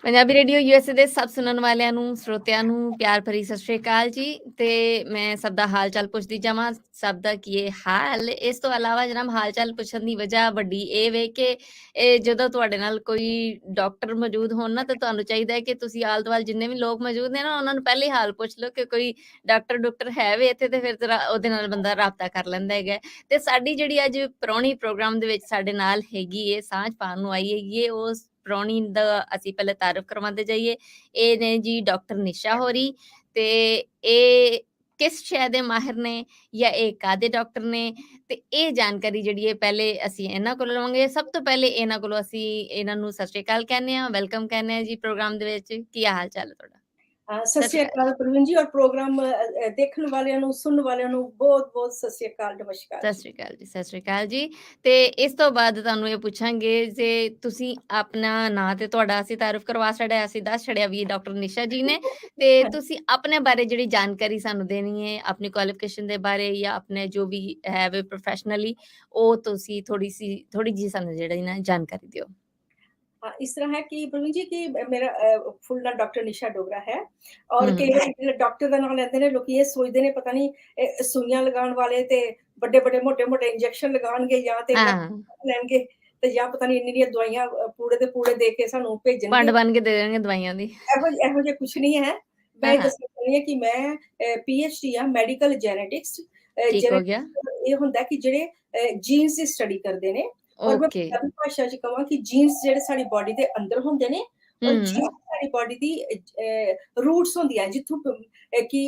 Punjabi radio USA ਦੇ ਸਭ ਸੁਣਨ ਵਾਲਿਆਂ ਨੂੰ, ਸਰੋਤਿਆਂ ਨੂੰ ਪਿਆਰ ਭਰੀ ਸਤਿ ਸ਼੍ਰੀ ਅਕਾਲ ਜੀ। ਤੇ ਮੈਂ ਸਭ ਦਾ ਹਾਲ ਚਾਲ ਪੁੱਛਦੀ ਜਾਵਾਂ, ਸਭ ਦਾ ਕੀ ਇਹ ਹਾਲ। ਇਸ ਤੋਂ ਇਲਾਵਾ ਜਨਾਬ ਹਾਲ ਚਾਲ ਪੁੱਛਣ ਦੀ ਵਜ੍ਹਾ ਵੱਡੀ ਇਹ ਵੇ ਕਿ ਜਦੋਂ ਤੁਹਾਡੇ ਨਾਲ ਕੋਈ ਡਾਕਟਰ ਮੌਜੂਦ ਹੋਣ ਨਾ, ਤਾਂ ਤੁਹਾਨੂੰ ਚਾਹੀਦਾ ਹੈ ਕਿ ਤੁਸੀਂ ਆਲ ਦੁਆਲ ਜਿੰਨੇ ਵੀ ਲੋਕ ਮੌਜੂਦ ਨੇ ਨਾ, ਉਹਨਾਂ ਨੂੰ ਪਹਿਲੇ ਹਾਲ ਪੁੱਛ ਲਓ ਕਿ ਕੋਈ ਡਾਕਟਰ ਹੈ ਵੇ ਇੱਥੇ, ਤੇ ਫਿਰ ਉਹਦੇ ਨਾਲ ਬੰਦਾ ਰਾਬਤਾ ਕਰ ਲੈਂਦਾ ਹੈਗਾ। ਤੇ ਸਾਡੀ ਜਿਹੜੀ ਅੱਜ ਪ੍ਰਾਹੁਣੀ ਪ੍ਰੋਗਰਾਮ ਦੇ ਵਿੱਚ ਸਾਡੇ ਨਾਲ ਹੈਗੀ ਏ, ਸਾਂਝ ਪਾਉਣ ਨੂੰ ਆਈ ਹੈਗੀ ਏ, ਉਸ ਪ੍ਰਾਹੁਣੀ ਦਾ ਅਸੀਂ ਪਹਿਲੇ ਤਾਰਫ ਕਰਵਾਉਂਦੇ ਜਾਈਏ। ਇਹ ਨੇ ਜੀ ਡਾਕਟਰ ਨਿਸ਼ਾ ਹੋਰੀ। ਤੇ ਇਹ ਕਿਸ ਸ਼ੈ ਦੇ ਮਾਹਿਰ ਨੇ ਜਾਂ ਇਹ ਕਾਹਦੇ ਡਾਕਟਰ ਨੇ, ਤੇ ਇਹ ਜਾਣਕਾਰੀ ਜਿਹੜੀ ਹੈ ਪਹਿਲੇ ਅਸੀਂ ਇਹਨਾਂ ਕੋਲੋਂ ਲਵਾਂਗੇ। ਸਭ ਤੋਂ ਪਹਿਲੇ ਇਹਨਾਂ ਕੋਲੋਂ ਅਸੀਂ ਇਹਨਾਂ ਨੂੰ ਸਤਿ ਸ਼੍ਰੀ ਅਕਾਲ ਕਹਿੰਦੇ ਹਾਂ, ਵੈਲਕਮ ਕਹਿੰਦੇ ਹਾਂ ਜੀ ਪ੍ਰੋਗਰਾਮ ਦੇ ਵਿੱਚ। ਕੀ ਹਾਲ ਚਾਲ ਹੈ ਤੁਹਾਡਾ? ਸਤਿ ਸਤਿ ਸ਼੍ਰੀ ਸ਼੍ਰੀ ਅਕਾਲ ਅਕਾਲ ਪ੍ਰਵੀਨ ਜੀ, ਔਰ ਪ੍ਰੋਗਰਾਮ ਦੇਖਣ ਵਾਲਿਆਂ ਨੂੰ, ਸੁਣਨ ਵਾਲਿਆਂ ਨੂੰ ਬਹੁਤ-ਬਹੁਤ ਸਤਿ ਸ਼੍ਰੀ ਅਕਾਲ, ਨਮਸਕਾਰ ਸਤਿ ਜੀ। ਸ਼੍ਰੀ ਅਕਾਲ ਜੀ। ਸਤਿ ਸ਼੍ਰੀ ਅਕਾਲ ਜੀ। ਤੇ ਇਸ ਤੋਂ ਬਾਅਦ ਤੁਹਾਨੂੰ ਇਹ ਪੁੱਛਾਂਗੇ ਜੇ ਤੁਸੀਂ ਆਪਣਾ ਨਾਂ ਤੇ ਤੁਹਾਡਾ ਅਸੀਂ ਤਾਰਫ ਕਰਵਾ ਛੱਡਿਆ, ਅਸੀਂ ਦੱਸ ਛੱਡਿਆ ਵੀ ਇਹ ਡਾਕਟਰ ਨਿਸ਼ਾ ਜੀ ਨੇ, ਤੇ ਤੁਸੀਂ ਆਪਣੇ ਬਾਰੇ ਜਿਹੜੀ ਜਾਣਕਾਰੀ ਸਾਨੂੰ ਦੇਣੀ ਹੈ, ਆਪਣੀ ਕੁਆਲੀਫਿਕੇਸ਼ਨ ਦੇ ਬਾਰੇ ਜਾਂ ਆਪਣੇ ਜੋ ਵੀ ਹੈ ਵੇ ਪ੍ਰੋਫੈਸ਼ਨਲੀ, ਉਹ ਤੁਸੀਂ ਥੋੜੀ ਜਿਹੀ ਸਾਨੂੰ ਜਿਹੜੀ ਨਾ ਜਾਣਕਾਰੀ ਦਿਓ। इस तरह है कि प्रवीण जी कि मेरा फुल नाम डॉक्टर निशा डोगरा है और कई बार डॉक्टर का नाम लेते हैं लोग ये सोचते हैं पता नहीं सुइयां लगाने वाले ते बड़े-बड़े मोटे-मोटे इंजेक्शन लगाणगे या ते इन्ना ਹਾਂ, लैणगे ते या पता नहीं इन्नी दवाइयां पूरे दे पूरे दे के सानू ਵੰਡ भेजणगे। ਬਣ ਕੇ ਦੇ ਦੇਣਗੇ ਦਵਾਈਆਂ ਦੀ। ਇਹੋ ਜਿਹਾ ਕੁਛ ਨਹੀਂ ਹੈ। ਹਾਂ ਮੈਂ ਹਾਂ, ਦੱਸਣਾ ਚਾਹੁੰਦੀ ਹਾਂ ਕਿ ਮੈਂ ਪੀਐਚਡੀ ਆ ਮੈਡੀਕਲ ਜੈਨੇਟਿਕਸ। ਠੀਕ ਹੋ ਗਿਆ। ਜੈਨੇਟਿਕਸ ਇਹ ਹੁੰਦਾ ਕਿ ਜਿਹੜੇ ਜੀਨਸ ਦੀ ਸਟੱਡੀ ਕਰਦੇ ਨੇ, ਔਰ ਮੈਂ ਓਕੇ। ਪੰਜਾਬੀ ਭਾਸ਼ਾ 'ਚ ਕਹਾਂ ਕਿ ਜੀਨਸ ਜਿਹੜੇ ਸਾਡੀ ਬਾਡੀ ਦੇ ਅੰਦਰ ਹੁੰਦੇ ਨੇ, ਔਰ ਹੂੰ, ਜੀਨਸ ਸਾਡੀ ਬਾਡੀ ਦੀ ਰੂਟਸ ਹੁੰਦੀਆਂ ਜਿੱਥੋਂ ਕਿ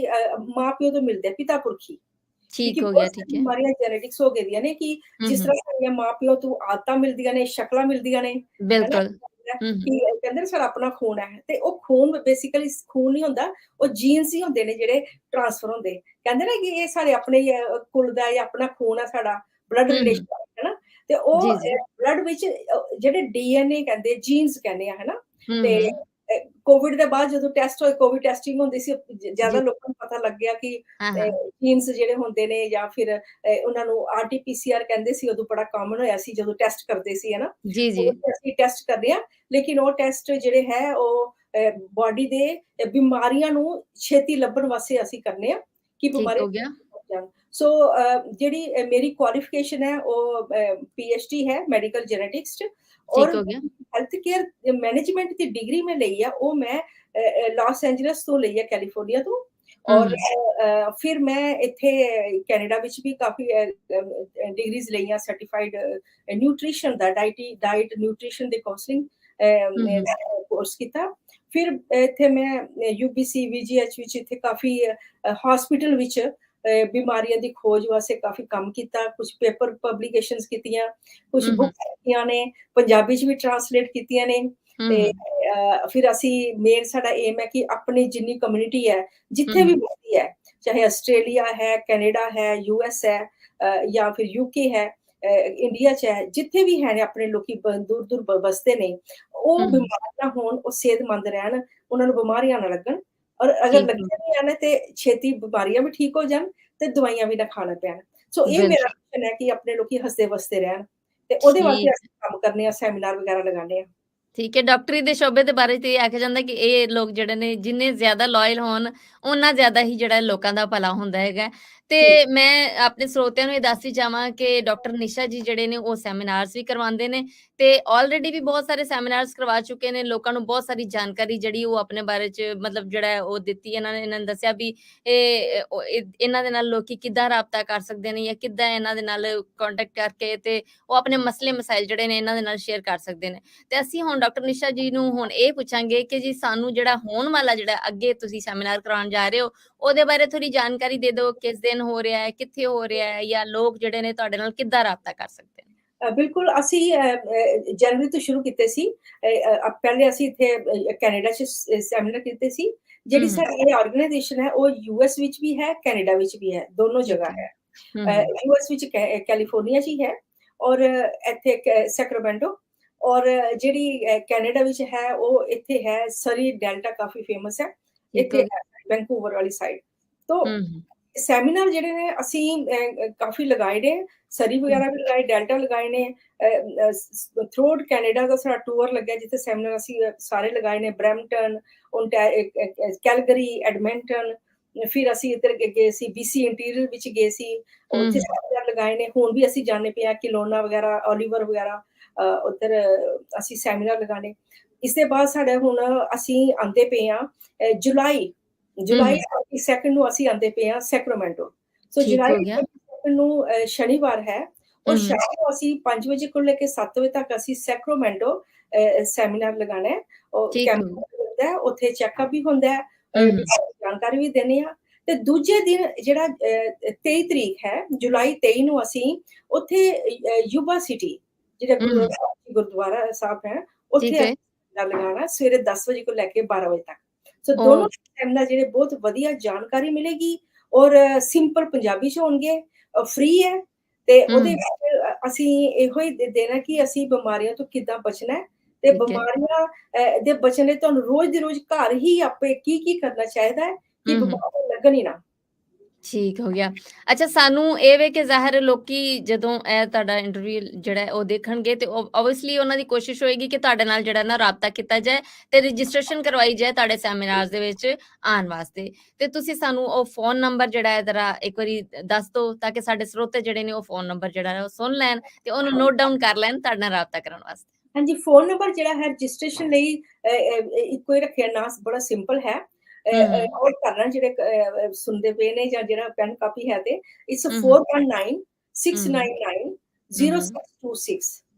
ਮਾਂ-ਪਿਓ ਤੋਂ ਮਿਲਦੇ ਆ, ਪਿਤਾ ਪੁਰਖੀ। ਕਿਉਂਕਿ ਠੀਕ ਹੋ ਬਹੁਤ ਗਿਆ, ਠੀਕ ਸਾਰੀ ਹੈ। ਬਿਮਾਰੀਆਂ ਜੈਨੇਟਿਕਸ ਹੋ ਗਈਆਂ ਨੇ ਕਿ ਹੂੰ ਜਿਸ ਹੂੰ, ਤਰ੍ਹਾਂ ਸਾਡੀਆਂ ਮਾਂ-ਪਿਓ ਤੋਂ ਆਦਤਾਂ ਮਿਲਦੀਆਂ ਨੇ, ਸ਼ਕਲਾਂ ਮਿਲਦੀਆਂ ਨੇ, ਹੈਨਾ? ਬਿਲਕੁਲ। ਹੂੰ ਹੂੰ, ਕਿ ਕਹਿੰਦੇ ਨੇ ਸਾਡਾ ਆਪਣਾ ਖੂਨ ਹੈ ਤੇ ਉਹ ਖੂਨ ਬੇਸਿਕਲੀ ਖੂਨ ਨਹੀਂ ਹੁੰਦਾ, ਉਹ ਜੀਨਸ ਹੀ ਹੁੰਦੇ ਨੇ ਜਿਹੜੇ ਟ੍ਰਾਂਸਫਰ ਹੁੰਦੇ। ਕਹਿੰਦੇ ਨੇ ਕਿ ਇਹ ਸਾਡੇ ਆਪਣੇ ਹੀ ਕੁਲ ਦਾ ਜਾਂ ਆਪਣਾ ਖੂਨ ਹੈ ਸਾਡਾ, ਬਲੱਡ ਹੂੰ ਹੂੰ, ਰਿਲੇਸ਼ਨ ਹੈ ਨਾ? ਤੇ ਉਹ ਜੀ ਜੀ। ਬਲੱਡ ਵਿੱਚ ਜਿਹੜੇ ਡੀਐਨਏ ਕਹਿੰਦੇ, ਜੀਨਸ ਕਹਿੰਦੇ ਆ, ਹੈਨਾ? ਹੂੰ ਤੇ ਹੂੰ, ਕੋਵਿਡ ਦੇ ਬਾਅਦ ਜਦੋਂ ਟੈਸਟ ਹੋਏ, ਕੋਵਿਡ ਟੈਸਟਿੰਗ ਹੁੰਦੀ ਸੀ, ਜ਼ਿਆਦਾ ਜੀ। ਲੋਕਾਂ ਨੂੰ ਪਤਾ ਲੱਗ ਗਿਆ ਕਿ ਹਾਂ ਹਾਂ, ਜੀਨਸ ਜਿਹੜੇ ਹੁੰਦੇ ਨੇ ਜਾਂ ਫਿਰ ਉਹਨਾਂ ਨੂੰ ਆਰਟੀ-ਪੀਸੀਆਰ ਕਹਿੰਦੇ ਸੀ, ਉਦੋਂ ਬੜਾ ਕਾਮਨ ਹੋਇਆ ਸੀ ਜਦੋਂ ਟੈਸਟ ਕਰਦੇ ਸੀ, ਹੈਨਾ? ਜੀ ਜੀ। ਹੁਣ ਤੇ ਅਸੀਂ ਟੈਸਟ ਕਰਦੇ ਹਾਂ, ਲੇਕਿਨ ਉਹ ਟੈਸਟ ਜਿਹੜੇ ਹੈ ਉਹ ਬਾਡੀ ਦੇ ਬਿਮਾਰੀਆਂ ਨੂੰ ਛੇਤੀ ਲੱਭਣ ਵਾਸਤੇ ਅਸੀਂ ਕਰਨੇ ਆ ਕਿ ਠੀਕ ਬਿਮਾਰੀ ਹੋ ਗਿਆ, ਜਾਣ। ਸੋ ਜਿਹੜੀ ਮੇਰੀ ਕੁਆਲੀਫਿਕੇਸ਼ਨ ਹੈ ਉਹ ਪੀਐਚਡੀ ਹੈ ਮੈਡੀਕਲ ਜੈਨੇਟਿਕਸ 'ਚ, ਠੀਕ ਔਰ ਹੋ ਗਿਆ। ਹੈਲਥ ਕੇਅਰ ਮੈਨੇਜਮੈਂਟ ਦੀ ਡਿਗਰੀ ਮੈਂ ਲਈ ਆ, ਉਹ ਮੈਂ ਲਾਸ ਐਂਜਲਸ ਤੋਂ ਲਈ ਹੈ, ਕੈਲੀਫੋਰਨੀਆ ਤੋਂ। ਹੂੰ ਔਰ ਹੂੰ, ਫਿਰ ਮੈਂ ਇੱਥੇ ਕੈਨੇਡਾ ਵਿੱਚ ਵੀ ਕਾਫੀ ਡਿਗਰੀਜ਼ ਲਈਆਂ, ਸਰਟੀਫਾਈਡ ਨਿਊਟ੍ਰੀਸ਼ਨ ਦਾ, ਡਾਈਟ ਨਿਊਟ੍ਰੀਸ਼ਨ ਦੇ ਕਾਉਂਸਲਿੰਗ ਹੂੰ ਹੂੰ, ਕੋਰਸ ਕੀਤਾ। ਫਿਰ ਇੱਥੇ ਮੈਂ ਯੂਬੀਸੀ, ਵੀਜੀਐਚ ਵਿੱਚ ਇੱਥੇ ਕਾਫੀ ਹਸਪੀਟਲ ਵਿੱਚ ਬਿਮਾਰੀਆਂ ਦੀ ਖੋਜ ਵਾਸਤੇ ਕਾਫੀ ਕੰਮ ਕੀਤਾ, ਕੁਛ ਪੇਪਰ ਪਬਲੀਕੇਸ਼ਨਸ ਕੀਤੀਆਂ, ਕੁਛ ਹੂੰ ਹੂੰ, ਬੁੱਕਸ ਲਿਖੀਆਂ ਨੇ, ਪੰਜਾਬੀ 'ਚ ਵੀ ਟ੍ਰਾਂਸਲੇਟ ਕੀਤੀਆਂ ਨੇ। ਹੂੰ ਤੇ ਹੂੰ, ਫਿਰ ਅਸੀਂ ਮੇਨ ਸਾਡਾ ਏਮ ਹੈ ਕਿ ਆਪਣੀ ਜਿੰਨੀ ਕਮਿਊਨਿਟੀ ਹੈ, ਹੂੰ ਜਿੱਥੇ ਵੀ ਹੂੰ, ਬਸਦੀ ਹੈ, ਚਾਹੇ ਆਸਟ੍ਰੇਲੀਆ ਹੈ, ਕੈਨੇਡਾ ਹੈ, ਯੂਐਸ ਹੈ, ਜਾਂ ਫਿਰ ਯੂਕੇ ਹੈ, ਇੰਡੀਆ 'ਚ ਹੈ, ਜਿੱਥੇ ਵੀ ਹੈ ਨੇ ਆਪਣੇ ਲੋਕੀ ਦੂਰ-ਦੂਰ ਬਸਦੇ ਨੇ, ਹੂੰ ਉਹ ਹੂੰ, ਬਿਮਾਰ ਨਾ ਹੋਣ, ਉਹ ਸਿਹਤਮੰਦ ਰਹਿਣ, ਉਹਨਾਂ ਨੂੰ ਬਿਮਾਰੀਆਂ ਨਾ ਲੱਗਣ, ਔਰ ਅਗਰ ਠੀਕ ਹੋ ਲੱਗੀਆਂ ਵੀ ਹਨ ਤੇ ਛੇਤੀ ਬਿਮਾਰੀਆਂ ਵੀ ਠੀਕ ਹੋ ਜਾਣ ਤੇ ਦਵਾਈਆਂ ਵੀ ਨਾ ਖਾਣਾ ਪੈਣ। ਸੋ ਇਹ ਮੇਰਾ ਬਿਲਕੁਲ, ਮਿਸ਼ਨ ਹੈ ਕਿ ਆਪਣੇ ਲੋਕੀ ਹੱਸਦੇ-ਵਸਦੇ ਰਹਿਣ, ਤੇ ਉਹਦੇ ਵਾਸਤੇ ਠੀਕ। ਅਸੀਂ ਕੰਮ ਕਰਨੇ ਆ, ਸੈਮੀਨਾਰ ਵਗੈਰਾ ਲਗਾਉਂਦੇ ਆ। ਠੀਕ ਹੈ, ਡਾਕਟਰੀ ਦੇ ਸ਼ੋਬੇ ਦੇ ਬਾਰੇ ਤੇ ਇਹ ਆਖਿਆ ਜਾਂਦਾ ਕਿ ਇਹ ਲੋਕ ਜਿਹੜੇ ਨੇ ਜਿੰਨੇ ਜ਼ਿਆਦਾ ਲਾਇਲ ਹੋਣ, ਓਨਾ ਜ਼ਿਆਦਾ ਹੀ ਜਿਹੜਾ ਲੋਕਾਂ ਦਾ ਭਲਾ ਹੁੰਦਾ ਹੈਗਾ। ਤੇ ਜੀ। ਮੈਂ ਆਪਣੇ ਸਰੋਤਿਆਂ ਨੂੰ ਇਹ ਦੱਸਦੀ ਚਾਹਾਂ ਕਿ ਡਾਕਟਰ ਨਿਸ਼ਾ ਜੀ ਜਿਹੜੇ ਨੇ ਉਹ ਸੈਮੀਨਾਰਸ ਵੀ ਕਰਵਾਉਂਦੇ ਨੇ, ਤੇ ਆਲਰੇਡੀ ਵੀ ਬਹੁਤ ਸਾਰੇ ਸੈਮੀਨਾਰਸ ਕਰਵਾ ਚੁੱਕੇ ਨੇ, ਲੋਕਾਂ ਨੂੰ ਬਹੁਤ ਸਾਰੀ ਜਾਣਕਾਰੀ ਜਿਹੜੀ ਉਹ ਆਪਣੇ ਬਾਰੇ 'ਚ ਮਤਲਬ ਜਿਹੜਾ ਹੈ ਉਹ ਦਿੱਤੀ। ਇਹਨਾਂ ਨੇ ਦੱਸਿਆ ਵੀ ਇਹਨਾਂ ਦੇ ਨਾਲ ਲੋਕੀ ਕਿੱਦਾਂ ਰਾਬਤਾ ਕਰ ਸਕਦੇ ਨੇ ਜਾਂ ਕਿੱਦਾਂ ਇਹਨਾਂ ਦੇ ਨਾਲ ਕੰਟੈਕਟ ਕਰਕੇ ਤੇ ਉਹ ਆਪਣੇ ਮਸਲੇ ਮਸਾਇਲ ਜਿਹੜੇ ਨੇ ਇਹਨਾਂ ਦੇ ਨਾਲ ਸ਼ੇਅਰ ਕਰ ਸਕਦੇ ਨੇ। ਤੇ ਅਸੀਂ ਹੁਣ ਡਾਕਟਰ ਨਿਸ਼ਾ ਜੀ ਨੂੰ ਹੁਣ ਇਹ ਪੁੱਛਾਂਗੇ ਕਿ ਜੀ ਸਾਨੂੰ ਜਿਹੜਾ ਹੋਣ ਵਾਲਾ ਜਿਹੜਾ ਅੱਗੇ ਤੁਸੀਂ ਸੈਮੀਨਾਰ ਕਰਾਉਣ ਜਾ ਰਹੇ ਹੋ, ਉਹਦੇ ਬਾਰੇ ਥੋੜੀ ਜਾਣਕਾਰੀ ਦੇ ਦਿਓ, ਕਿਸ ਦਿਨ ਹੋ ਰਿਹਾ ਹੈ, ਕਿੱਥੇ ਹੋ ਰਿਹਾ ਹੈ, ਜਾਂ ਲੋਕ ਜਿਹੜੇ ਨੇ ਤੁਹਾਡੇ ਨਾਲ ਕਿੱਦਾਂ ਰਾਬਤਾ ਕਰ ਸਕਦੇ ਨੇ? ਬਿਲਕੁਲ ਅਸੀਂ ਜਨਵਰੀ ਤੋਂ ਸ਼ੁਰੂ ਕੀਤੇ ਸੀ। ਪਹਿਲੇ ਅਸੀਂ ਇੱਥੇ ਕੈਨੇਡਾ 'ਚ ਸੈਮੀਨਾਰ ਕੀਤੇ ਸੀ। ਜਿਹੜੀ ਹੂੰ, ਸਾਡੀ ਆਰਗੇਨਾਈਜੇਸ਼ਨ ਹੈ ਉਹ ਯੂਐਸ ਵਿੱਚ ਵੀ ਹੈ, ਕੈਨੇਡਾ ਵਿੱਚ ਵੀ ਹੈ, ਦੋਨੋਂ ਠੀਕ ਜਗ੍ਹਾ ਹੈ। ਹੈ। ਹੂੰ, ਯੂਐਸ ਵਿੱਚ ਕੈਲੀਫੋਰਨੀਆ 'ਚ ਹੀ ਹੈ, ਔਰ ਇੱਥੇ ਸੈਕਰਾਮੈਂਟੋ, ਔਰ ਜਿਹੜੀ ਕੈਨੇਡਾ ਵਿੱਚ ਹੈ ਉਹ ਇੱਥੇ ਹੈ, ਸਰੀ ਡੈਲਟਾ ਕਾਫੀ ਫੇਮਸ ਹੈ, ਠੀਕ ਇੱਥੇ ਹੋ ਗਿਆ। ਹੈ ਵੈਨਕੂਵਰ ਵਾਲੀ ਸਾਈਡ ਤੋਂ। ਹੂੰ, ਸੈਮੀਨਾਰ ਜਿਹੜੇ ਨੇ ਅਸੀਂ ਕਾਫੀ ਲਗਾਏ ਨੇ, ਸਰੀ ਵਗੈਰਾ ਵੀ ਲਗਾਏ, ਡੈਲਟਾ ਲਗਾਏ ਨੇ, ਥਰੂਆਊਟ ਕੈਨੇਡਾ ਦਾ ਸਾਡਾ ਟੂਰ ਲੱਗਿਆ ਜਿੱਥੇ ਸੈਮੀਨਾਰ ਅਸੀਂ ਸਾਰੇ ਲਗਾਏ ਨੇ, ਬਰੈਂਪਟਨ, ਕੈਲਗਰੀ, ਐਡਮਿੰਟਨ, ਫਿਰ ਅਸੀਂ ਇੱਧਰ ਗਏ ਸੀ BC ਇੰਟੀਰੀਅਰ ਵਿੱਚ ਗਏ ਸੀ, ਉੱਥੇ ਸੈਮੀਨਾਰ ਲਗਾਏ ਨੇ। ਹੁਣ ਵੀ ਅਸੀਂ ਜਾਂਦੇ ਪਏ ਹਾਂ ਕਿਲੋਨਾ ਵਗੈਰਾ, ਓਲੀਵਰ ਵਗੈਰਾ, ਉੱਧਰ ਅਸੀਂ ਸੈਮੀਨਾਰ ਲਗਾਣੇ। ਇਸ ਦੇ ਬਾਅਦ ਸਾਡੇ ਹੁਣ ਅਸੀਂ ਆਉਂਦੇ ਪਏ ਹਾਂ ਜੁਲਾਈ 2 ਨੂੰ ਅਸੀਂ ਆਉਂਦੇ ਪਏ ਹਾਂ ਸੈਕਰਾਮੈਂਟੋ। ਸੋ ਠੀਕ ਜੁਲਾਈ ਹੋ ਗਿਆ। 22 ਨੂੰ ਸ਼ਨੀਵਾਰ ਹੈ, ਔਰ ਸ਼ਾਮ ਨੂੰ ਅਸੀਂ 5 ਵਜੇ ਤੋਂ ਲੈ ਕੇ 7 ਵਜੇ ਤੱਕ ਅਸੀਂ ਸੈਕਰਾਮੈਂਟੋ ਸੈਮੀਨਾਰ ਲਗਾਣਾ ਹੈ। ਉਹ ਠੀਕ ਕੈਂਪ ਹੋ ਗਿਆ। ਹੁੰਦਾ ਹੈ, ਉੱਥੇ ਚੈੱਕਅਪ ਵੀ ਹੁੰਦਾ ਹੈ, ਜਾਣਕਾਰੀ ਵੀ ਦਿੰਦੇ ਆ। ਤੇ ਦੂਜੇ ਦਿਨ ਜਿਹੜਾ 23 ਤਰੀਕ ਹੈ ਜੁਲਾਈ 23 ਨੂੰ ਅਸੀਂ ਉੱਥੇ ਯੂਬਾ ਸਿਟੀ ਜਿਹੜਾ ਗੁਰਦੁਆਰਾ ਸਾਹਿਬ ਹੈ ਠੀਕ ਉੱਥੇ ਹੈ। ਲਗਾਣਾ ਸਵੇਰੇ 10 ਵਜੇ ਤੋਂ ਲੈ ਕੇ 12 ਵਜੇ ਤੱਕ। ਸੋ ਉਹ ਦੋਨੋਂ ਸੈਮੀਨਾਰ ਜਿਹੜੇ ਬਹੁਤ ਵਧੀਆ ਜਾਣਕਾਰੀ ਮਿਲੇਗੀ, ਔਰ ਸਿੰਪਲ ਪੰਜਾਬੀ ਚ ਹੋਣਗੇ, ਫ੍ਰੀ ਹੈ। ਤੇ ਉਹਦੇ ਵਿੱਚ ਅਸੀਂ ਇਹੋ ਹੀ ਦੇਣਾ ਕਿ ਅਸੀਂ ਬਿਮਾਰੀਆਂ ਤੋਂ ਕਿੱਦਾਂ ਬਚਣਾ ਹੈ, ਤੇ ਠੀਕ ਹੈ। ਬਿਮਾਰੀਆਂ ਦੇ ਬਚਣ ਲਈ ਤੁਹਾਨੂੰ ਰੋਜ਼ ਦੀ ਰੋਜ਼ ਘਰ ਹੀ ਆਪੇ ਕੀ ਕਰਨਾ ਚਾਹੀਦਾ ਹੈ ਕਿ ਬਿਮਾਰੀਆਂ ਲੱਗਣ ਹੀ ਨਾ। ਠੀਕ ਹੋ ਗਿਆ। ਅੱਛਾ, ਸਾਨੂੰ ਇਹ ਵੇ ਕਿ ਜ਼ਾਹਿਰ ਲੋਕੀ ਜਦੋਂ ਇਹ ਤੁਹਾਡਾ ਇੰਟਰਵਿਊ ਜਿਹੜਾ ਹੈ ਉਹ ਦੇਖਣਗੇ ਤੇ ਓਬਵੀਅਸਲੀ ਉਹਨਾਂ ਦੀ ਕੋਸ਼ਿਸ਼ ਹੋਏਗੀ ਕਿ ਤੁਹਾਡੇ ਨਾਲ ਜਿਹੜਾ ਨਾ ਰਾਬਤਾ ਕੀਤਾ ਜਾਏ ਤੇ ਰਜਿਸਟ੍ਰੇਸ਼ਨ ਕਰਵਾਈ ਜਾਏ ਤੁਹਾਡੇ ਸੈਮੀਨਾਰਸ ਦੇ ਵਿੱਚ ਆਉਣ ਵਾਸਤੇ। ਤੇ ਤੁਸੀਂ ਸਾਨੂੰ ਉਹ ਫੋਨ ਨੰਬਰ ਜਿਹੜਾ ਹੈ ਜ਼ਰਾ ਇੱਕ ਵਾਰੀ ਦੱਸ ਦਿਓ ਤਾਂ ਕਿ ਸਾਡੇ ਸਰੋਤੇ ਜਿਹੜੇ ਨੇ ਉਹ ਫੋਨ ਨੰਬਰ ਜਿਹੜਾ ਹੈ ਉਹ ਸੁਣ ਲੈਣ ਤੇ ਉਹਨੂੰ ਨੋਟ ਡਾਊਨ ਕਰ ਲੈਣ ਤੁਹਾਡੇ ਨਾਲ ਰਾਬਤਾ ਕਰਨ ਵਾਸਤੇ। ਹਾਂਜੀ, ਫੋਨ ਨੰਬਰ ਜਿਹੜਾ ਹੈ ਰਜਿਸਟ੍ਰੇਸ਼ਨ ਲਈ ਇੱਕੋ ਹੀ ਰੱਖਿਆ, ਨਾ ਬੜਾ ਸਿੰਪਲ ਹੈ। ਨੋਟ ਕਰਨਾ ਜਿਹੜੇ ਸੁਣਦੇ ਪਏ ਨੇ ਜਾਂ ਜਿਹੜਾ ਪੈਨ ਕਾਪੀ ਹੈ, ਤੇ ਇਟਸ 419 699 0626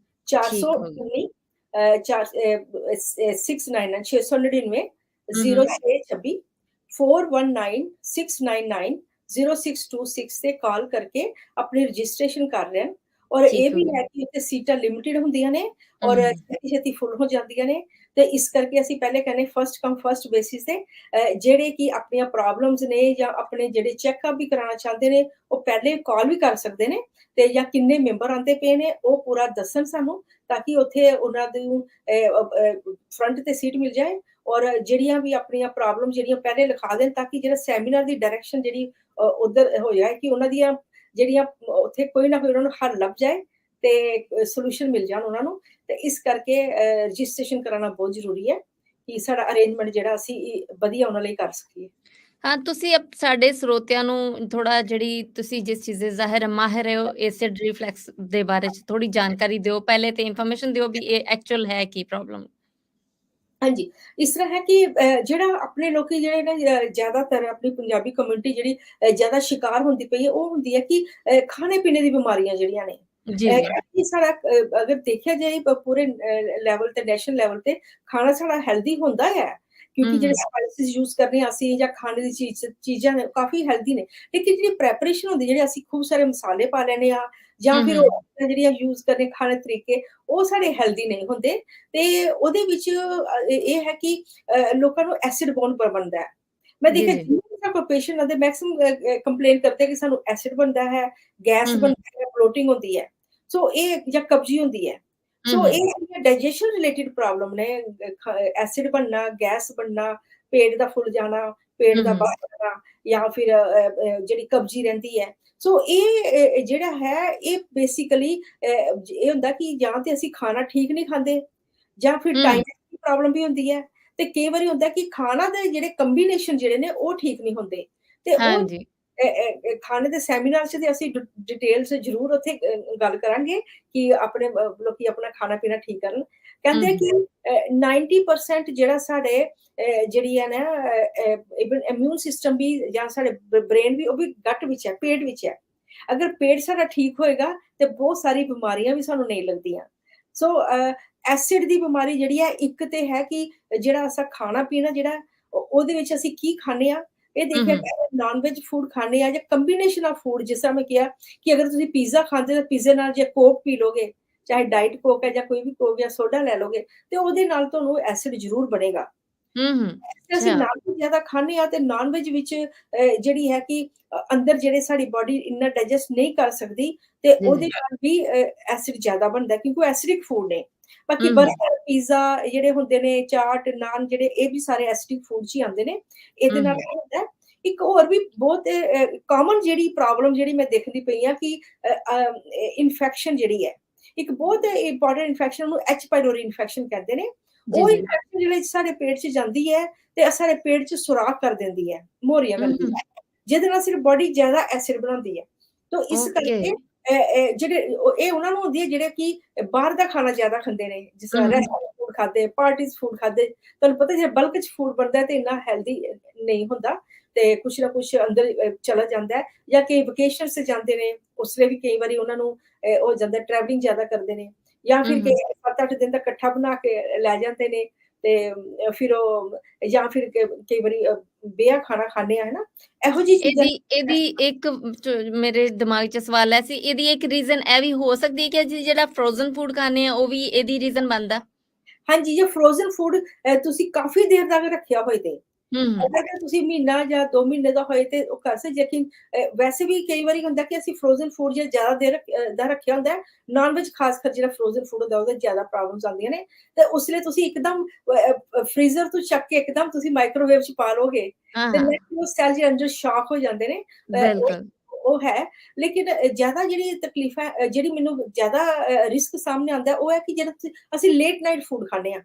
ਠੀਕ ਹੋ ਗਿਆ। 419 699 699 0626 419 699 0626 ਤੇ ਕਾਲ ਕਰਕੇ ਆਪਣੀ ਰਜਿਸਟ੍ਰੇਸ਼ਨ ਕਰ ਲੈਣ। ਔਰ ਇਹ ਠੀਕ ਹੋ ਵੀ ਗਿਆ। ਹੈ ਕਿ ਉੱਥੇ ਸੀਟਾਂ ਲਿਮਿਟਿਡ ਹੁੰਦੀਆਂ ਨੇ, ਔਰ ਛੇਤੀ ਫੁੱਲ ਹੋ ਜਾਂਦੀਆਂ ਨੇ। ਤੇ ਇਸ ਕਰਕੇ ਅਸੀਂ ਪਹਿਲੇ ਕਹਿੰਦੇ ਫਸਟ ਕਮ ਫਸਟ ਬੇਸਿਸ ਤੇ ਜਿਹੜੇ ਕਿ ਆਪਣੀਆਂ ਪ੍ਰੋਬਲਮਸ ਨੇ ਜਾਂ ਆਪਣੇ ਜਿਹੜੇ ਚੈੱਕਅਪ ਵੀ ਕਰਾਉਣਾ ਚਾਹੁੰਦੇ ਨੇ ਉਹ ਪਹਿਲੇ ਕਾਲ ਵੀ ਕਰ ਸਕਦੇ ਨੇ, ਤੇ ਜਾਂ ਕਿੰਨੇ ਮੈਂਬਰ ਆਉਂਦੇ ਪਏ ਨੇ ਉਹ ਪੂਰਾ ਦੱਸਣ ਸਾਨੂੰ, ਤਾਂ ਕਿ ਉੱਥੇ ਉਹਨਾਂ ਨੂੰ ਫਰੰਟ ਤੇ ਸੀਟ ਮਿਲ ਜਾਏ। ਔਰ ਜਿਹੜੀਆਂ ਵੀ ਆਪਣੀਆਂ ਪ੍ਰੋਬਲਮ ਜਿਹੜੀਆਂ ਪਹਿਲੇ ਲਿਖਾ ਦੇਣ, ਤਾਂ ਕਿ ਜਿਹੜਾ ਸੈਮੀਨਾਰ ਦੀ ਡਾਇਰੈਕਸ਼ਨ ਜਿਹੜੀ ਉਧਰ ਹੋ ਜਾਏ ਕਿ ਉਹਨਾਂ ਦੀਆਂ ਜਿਹੜੀਆਂ ਉੱਥੇ ਕੋਈ ਨਾ ਕੋਈ ਉਹਨਾਂ ਨੂੰ ਹੱਲ ਲੱਭ ਜਾਏ ਤੇ ਸੋਲੂਸ਼ਨ ਮਿਲ ਜਾਣ ਉਹਨਾਂ ਨੂੰ। ਤੇ ਇਸ ਕਰਕੇ ਰਜਿਸਟ੍ਰੇਸ਼ਨ ਕਰਾਉਣਾ ਬਹੁਤ ਜ਼ਰੂਰੀ ਹੈ ਕਿ ਸਾਡਾ ਅਰੇਂਜਮੈਂਟ ਜਿਹੜਾ ਅਸੀਂ ਵਧੀਆ ਉਹਨਾਂ ਲਈ ਕਰ ਸਕੀਏ। ਹਾਂ, ਤੁਸੀਂ ਸਾਡੇ ਸਰੋਤਿਆਂ ਨੂੰ ਥੋੜਾ ਜਿਹੜੀ ਤੁਸੀਂ ਜਿਸ ਚੀਜ਼ ਦੇ ਜ਼ਾਹਿਰ ਮਾਹਿਰ ਹੋ ਐਸਿਡ ਰਿਫਲੈਕਸ ਦੇ ਬਾਰੇ ਚ ਥੋੜੀ ਜਾਣਕਾਰੀ ਦਿਓ, ਪਹਿਲੇ ਤੇ ਇਨਫੋਰਮੇਸ਼ਨ ਦਿਓ ਵੀ ਇਹ ਐਕਚੁਅਲ ਹੈ ਕੀ ਪ੍ਰੋਬਲਮ। ਹਾਂਜੀ, ਇਸ ਤਰ੍ਹਾਂ ਹੈ ਕਿ ਜਿਹੜਾ ਆਪਣੇ ਲੋਕੀ ਜਿਹੜੇ ਨੇ ਜ਼ਿਆਦਾਤਰ ਆਪਣੀ ਪੰਜਾਬੀ ਕਮਿਊਨਿਟੀ ਜਿਹੜੀ ਜ਼ਿਆਦਾ ਸ਼ਿਕਾਰ ਹੁੰਦੀ ਪਈ ਹੈ, ਉਹ ਹੁੰਦੀ ਹੈ ਕਿ ਖਾਣੇ ਪੀਣੇ ਦੀ ਬਿਮਾਰੀਆਂ ਜਿਹੜੀਆਂ ਨੇ। ਜੀ ਜੀ। ਕਿਉਂਕਿ ਸਾਡਾ ਅਗਰ ਦੇਖਿਆ ਜਾਏ ਪੂਰੇ ਲੈਵਲ ਤੇ, ਨੈਸ਼ਨਲ ਲੈਵਲ ਤੇ ਖਾਣਾ ਸਾਡਾ ਹੈਲਦੀ ਹੁੰਦਾ ਹੈ, ਕਿਉਂਕਿ ਜਿਹੜੇ ਸਪਾਈਸਿਸ ਯੂਜ਼ ਕਰਨੇ ਆ ਅਸੀਂ ਜਾਂ ਖਾਣੇ ਦੀ ਚੀਜ਼ਾਂ ਨੇ ਕਾਫੀ ਹੈਲਦੀ ਨੇ। ਲੇਕਿਨ ਜਿਹੜੀ ਪ੍ਰੈਪਰੇਸ਼ਨ ਹੁੰਦੀ, ਜਿਹੜੇ ਅਸੀਂ ਖੂਬ ਸਾਰੇ ਮਸਾਲੇ ਪਾ ਲੈਣੇ ਆ ਜਾਂ ਫਿਰ ਜਿਹੜੀਆਂ ਯੂਜ਼ ਕਰਨੇ ਖਾਣੇ ਤਰੀਕੇ, ਉਹ ਸਾਡੇ ਹੈਲਦੀ ਨਹੀਂ ਹੁੰਦੇ। ਤੇ ਉਹਦੇ ਵਿੱਚ ਇਹ ਹੈ ਕਿ ਲੋਕਾਂ ਨੂੰ ਐਸਿਡ ਬੋਰਨ ਬਣਦਾ ਹੈ। ਮੈਂ ਜੀ ਦੇਖਿਆ ਜੀ। ਜਿੰਨੇ ਕੋਈ ਪੇਸ਼ੈਂਟ ਆਉਂਦੇ ਮੈਕਸਿਮਮ ਕੰਪਲੇਨ ਕਰਦੇ ਕਿ ਸਾਨੂੰ ਐਸਿਡ ਬਣਦਾ ਹੈ, ਗੈਸ ਬਣਦੀ ਹੈ, ਬਲੋਟਿੰਗ ਹੁੰਦੀ ਹੈ। ਸੋ ਇਹ ਜਾਂ ਕਬਜੀ ਹੁੰਦੀ ਹੈ। ਸੋ ਇਹ ਜਿਹੜੀਆਂ ਡਾਈਜੈਸ਼ਨ ਰਿਲੇਟਿਡ ਪ੍ਰੋਬਲਮ ਨੇ, ਐਸਿਡ ਬਣਨਾ, ਗੈਸ ਬਣਨਾ, ਪੇਟ ਦਾ ਫੁੱਲ ਜਾਣਾ, ਪੇਟ ਦਾ ਬਾਹਰ ਜਾਣਾ, ਜਾਂ ਫਿਰ ਜਿਹੜੀ ਕਬਜੀ ਰਹਿੰਦੀ ਹੈ। ਸੋ ਇਹ ਜਿਹੜਾ ਹੈ ਇਹ ਬੇਸਿਕਲੀ ਇਹ ਹੁੰਦਾ ਕਿ ਜਾਂ ਤੇ ਅਸੀਂ ਖਾਣਾ ਠੀਕ ਨਹੀਂ ਖਾਂਦੇ, ਜਾਂ ਫਿਰ ਟਾਈਮ ਦੀ ਪ੍ਰੋਬਲਮ ਵੀ ਹੁੰਦੀ ਹੈ। ਤੇ ਕਈ ਵਾਰੀ ਹੁੰਦਾ ਕਿ ਖਾਣਾ ਦੇ ਜਿਹੜੇ ਕੰਬੀਨੇਸ਼ਨ ਜਿਹੜੇ ਨੇ ਉਹ ਠੀਕ ਨਹੀਂ ਹੁੰਦੇ। ਤੇ ਉਹ ਹਾਂਜੀ। ਖਾਣੇ ਦੇ ਸੈਮੀਨਾਰ 'ਚ ਤੇ ਅਸੀਂ ਡਿਟੇਲ 'ਚ ਜ਼ਰੂਰ ਉੱਥੇ ਗੱਲ ਕਰਾਂਗੇ ਕਿ ਆਪਣੇ ਲੋਕੀ ਆਪਣਾ ਖਾਣਾ ਪੀਣਾ ਠੀਕ ਕਰਨ। ਕਹਿੰਦੇ ਆ ਕਿ 90% ਜਿਹੜਾ ਸਾਡੇ ਜਿਹੜੀ ਹੈ ਨਾ ਇਮਿਊਨ ਸਿਸਟਮ ਵੀ ਜਾਂ ਸਾਡੇ ਬ੍ਰੇਨ ਵੀ, ਉਹ ਵੀ ਗੱਟ ਵਿੱਚ ਹੈ, ਪੇਟ ਵਿੱਚ ਹੈ। ਅਗਰ ਪੇਟ ਸਾਡਾ ਠੀਕ ਹੋਏਗਾ ਤੇ ਬਹੁਤ ਸਾਰੀ ਬਿਮਾਰੀਆਂ ਵੀ ਸਾਨੂੰ ਨਹੀਂ ਲੱਗਦੀਆਂ। ਸੋ ਐਸਿਡ ਦੀ ਬਿਮਾਰੀ ਜਿਹੜੀ ਹੈ, ਇੱਕ ਤੇ ਹੈ ਕਿ ਜਿਹੜਾ ਅਸਾਂ ਖਾਣਾ ਪੀਣਾ ਜਿਹੜਾ ਉਹਦੇ ਵਿੱਚ ਅਸੀਂ ਕੀ ਖਾਂਦੇ ਆ, ਇਹ ਦੇਖਿਆ ਨਾਨ ਵੈਜ ਫੂਡ ਖਾਂਦੇ ਆ ਜਾਂ ਕੰਬੀਨੇਸ਼ਨ ਆਫ ਫੂਡ। ਜਿਸ ਤਰ੍ਹਾਂ ਮੈਂ ਕਿਹਾ ਕਿ ਅਗਰ ਤੁਸੀਂ ਪੀਜ਼ਾ ਖਾਂਦੇ ਤਾਂ ਪੀਜ਼ੇ ਨਾਲ ਜੇ ਕੋਕ ਪੀ ਲੋਗੇ, ਚਾਹੇ ਡਾਈਟ ਕੋਕ ਹੈ ਜਾਂ ਕੋਈ ਵੀ ਕੋਕ ਜਾਂ ਸੋਡਾ ਲੈ ਲੋਗੇ, ਤੇ ਉਹਦੇ ਨਾਲ ਤੁਹਾਨੂੰ ਐਸਿਡ ਜ਼ਰੂਰ ਬਣੇਗਾ। ਅਸੀਂ ਅੱਛਾ। ਨਾਨ ਵੈਜ ਜ਼ਿਆਦਾ ਖਾਂਦੇ ਆ ਤੇ ਨਾਨ ਵੈਜ ਵਿੱਚ ਜਿਹੜੀ ਹੈ ਕਿ ਅੰਦਰ ਜਿਹੜੇ ਸਾਡੀ ਬੋਡੀ ਇੰਨਾ ਡਾਈਜੈਸਟ ਨਹੀਂ ਕਰ ਸਕਦੀ, ਤੇ ਜੀ ਉਹਦੇ ਜੀ। ਨਾਲ ਵੀ ਐਸਿਡ ਜ਼ਿਆਦਾ ਬਣਦਾ ਕਿਉਂਕਿ ਉਹ ਐਸਿਡਿਕ ਫੂਡ ਨੇ। ਬਾਕੀ ਬਰਗਰ, ਪੀਜ਼ਾ ਜਿਹੜੇ ਹੁੰਦੇ ਨੇ, ਚਾਟ, ਨਾਨ, ਜਿਹੜੇ ਇਹ ਵੀ ਸਾਰੇ ਐਸਿਡਿਕ ਫੂਡ 'ਚ ਹੀ ਆਉਂਦੇ ਨੇ। ਇਹਦੇ ਨਾਲ ਕੀ ਹੁੰਦਾ ਇੱਕ ਹੋਰ ਵੀ ਬਹੁਤ ਕਾਮਨ ਜਿਹੜੀ ਪ੍ਰੋਬਲਮ ਜਿਹੜੀ ਮੈਂ ਦੇਖਦੀ ਪਈ ਆ ਕਿ ਇਨਫੈਕਸ਼ਨ ਜਿਹੜੀ ਹੈ, ਇੱਕ ਬਹੁਤ ਇੰਪੋਰਟੈਂਟ ਇਨਫੈਕਸ਼ਨ, ਉਹਨੂੰ ਐਚ ਪਾਈਲੋਰੀ ਇਨਫੈਕਸ਼ਨ ਕਹਿੰਦੇ ਨੇ। ਜੀ ਉਹ ਜੀ। ਇਨਫੈਕਸ਼ਨ ਜਿਹੜੇ ਸਾਡੇ ਪੇਟ 'ਚ ਜਾਂਦੀ ਹੈ ਤੇ ਸਾਡੇ ਪੇਟ 'ਚ ਸੁਰਾਖ ਕਰ ਦਿੰਦੀ ਹੈ, ਮੋਰੀਆਂ ਕਰਦੀ ਹੈ, ਜਿਹਦੇ ਨਾਲ ਸਿਰਫ ਬੋਡੀ ਜ਼ਿਆਦਾ ਐਸਿਡ ਬਣਾਉਂਦੀ ਹੈ। ਤਾਂ ਇਸ ਓਕੇ। ਕਰਕੇ ਜਿਹੜੇ ਇਹ ਉਹਨਾਂ ਨੂੰ ਹੁੰਦੀ ਹੈ ਜਿਹੜੇ ਕਿ ਬਾਹਰ ਦਾ ਖਾਣਾ ਜ਼ਿਆਦਾ ਖਾਂਦੇ ਨੇ, ਜਿਸ ਤਰ੍ਹਾਂ ਰੈਸਟੋਰੈਂਟ ਫੂਡ ਖਾਦੇ, ਪਾਰਟੀਜ਼ ਫੂਡ ਖਾਦੇ। ਤੁਹਾਨੂੰ ਪਤਾ ਜੇ ਬਲਕ 'ਚ ਫੂਡ ਬਣਦਾ ਤੇ ਇੰਨਾ ਹੈਲਦੀ ਨਹੀਂ ਹੁੰਦਾ, ਤੇ ਕੁਛ ਨਾ ਕੁਛ ਅੰਦਰ ਚਲਾ ਜਾਂਦਾ ਹੈ। ਜਾਂ ਕਈ ਵਕੇਸ਼ਨ 'ਤੇ ਜਾਂਦੇ ਨੇ, ਉਸ ਵੇਲੇ ਵੀ ਕਈ ਵਾਰੀ ਉਹਨਾਂ ਨੂੰ ਹੋ ਜਾਂਦਾ, ਟਰੈਵਲਿੰਗ ਜ਼ਿਆਦਾ ਕਰਦੇ ਨੇ, ਜਾਂ ਫਿਰ ਕਈ 7-8 ਦਿਨ ਦਾ ਇਕੱਠਾ ਬਣਾ ਕੇ ਲੈ ਜਾਂਦੇ ਨੇ, ਤੇ ਫਿਰ ਉਹ ਜਾਂ ਫਿਰ ਕਈ ਵਾਰੀ ਬੇਹਾ ਖਾਣਾ ਖਾਂਦੇ ਆ, ਹਨਾ, ਇਹੋ ਜਿਹੀ ਚੀਜ਼ਾਂ। ਇਹਦੀ ਇੱਕ ਮੇਰੇ ਦਿਮਾਗ 'ਚ ਸਵਾਲ ਹੈ ਸੀ, ਇਹਦੀ ਇੱਕ ਰੀਜ਼ਨ ਇਹ ਵੀ ਹੋ ਸਕਦੀ ਹੈ ਕਿ ਅਸੀਂ ਜਿਹੜਾ ਫਰੋਜ਼ਨ ਫੂਡ ਖਾਂਦੇ ਆ ਉਹ ਵੀ ਇਹਦੀ ਰੀਜ਼ਨ ਬਣਦਾ। ਹਾਂਜੀ, ਜੇ ਫਰੋਜ਼ਨ ਫੂਡ ਤੁਸੀਂ ਕਾਫੀ ਦੇਰ ਤੱਕ ਰੱਖਿਆ ਹੋਏ ਤੇ, ਹੂੰ। ਅਗਰ ਤੁਸੀਂ ਮਹੀਨਾ ਜਾਂ 2 ਮਹੀਨੇ ਦਾ ਹੋਏ ਤੇ ਉਹ ਕਰ ਸਕਦੇ। ਲੇਕਿਨ ਵੈਸੇ ਵੀ ਕਈ ਵਾਰੀ ਹੁੰਦਾ ਕਿ ਅਸੀਂ ਫਰੋਜ਼ਨ ਫੂਡ ਜੇ ਜ਼ਿਆਦਾ ਦੇਰ ਦਾ ਰੱਖਿਆ ਹੁੰਦਾ, ਨਾਨ ਵੈਜ ਖਾਸ ਕਰ ਜਿਹੜਾ ਫਰੋਜ਼ਨ ਫੂਡ ਹੁੰਦਾ ਉਹਦੇ ਜ਼ਿਆਦਾ ਪ੍ਰੋਬਲਮਸ ਆਉਂਦੀਆਂ ਨੇ। ਤੇ ਉਸ ਲਈ ਤੁਸੀਂ ਇੱਕਦਮ ਫ੍ਰੀਜ਼ਰ ਤੋਂ ਚੱਕ ਕੇ ਇੱਕਦਮ ਤੁਸੀਂ ਮਾਈਕ੍ਰੋਵੇਵ 'ਚ ਪਾ ਲਓਗੇ ਤੇ ਹਾਂ, ਨੈਕਸਟ ਉਹ ਸੈੱਲ ਜਿਹੜੇ ਅੰਦਰ ਸ਼ੌਕ ਹੋ ਜਾਂਦੇ ਨੇ। ਬਿਲਕੁਲ। ਉਹ ਹੈ। ਲੇਕਿਨ ਜ਼ਿਆਦਾ ਜਿਹੜੀ ਤਕਲੀਫ ਹੈ, ਜਿਹੜੀ ਮੈਨੂੰ ਜ਼ਿਆਦਾ ਰਿਸਕ ਸਾਹਮਣੇ ਆਉਂਦਾ, ਉਹ ਹੈ ਕਿ ਜਿਹੜਾ ਅਸੀਂ ਲੇਟ ਨਾਈਟ ਫੂਡ ਖਾਂਦੇ ਹਾਂ।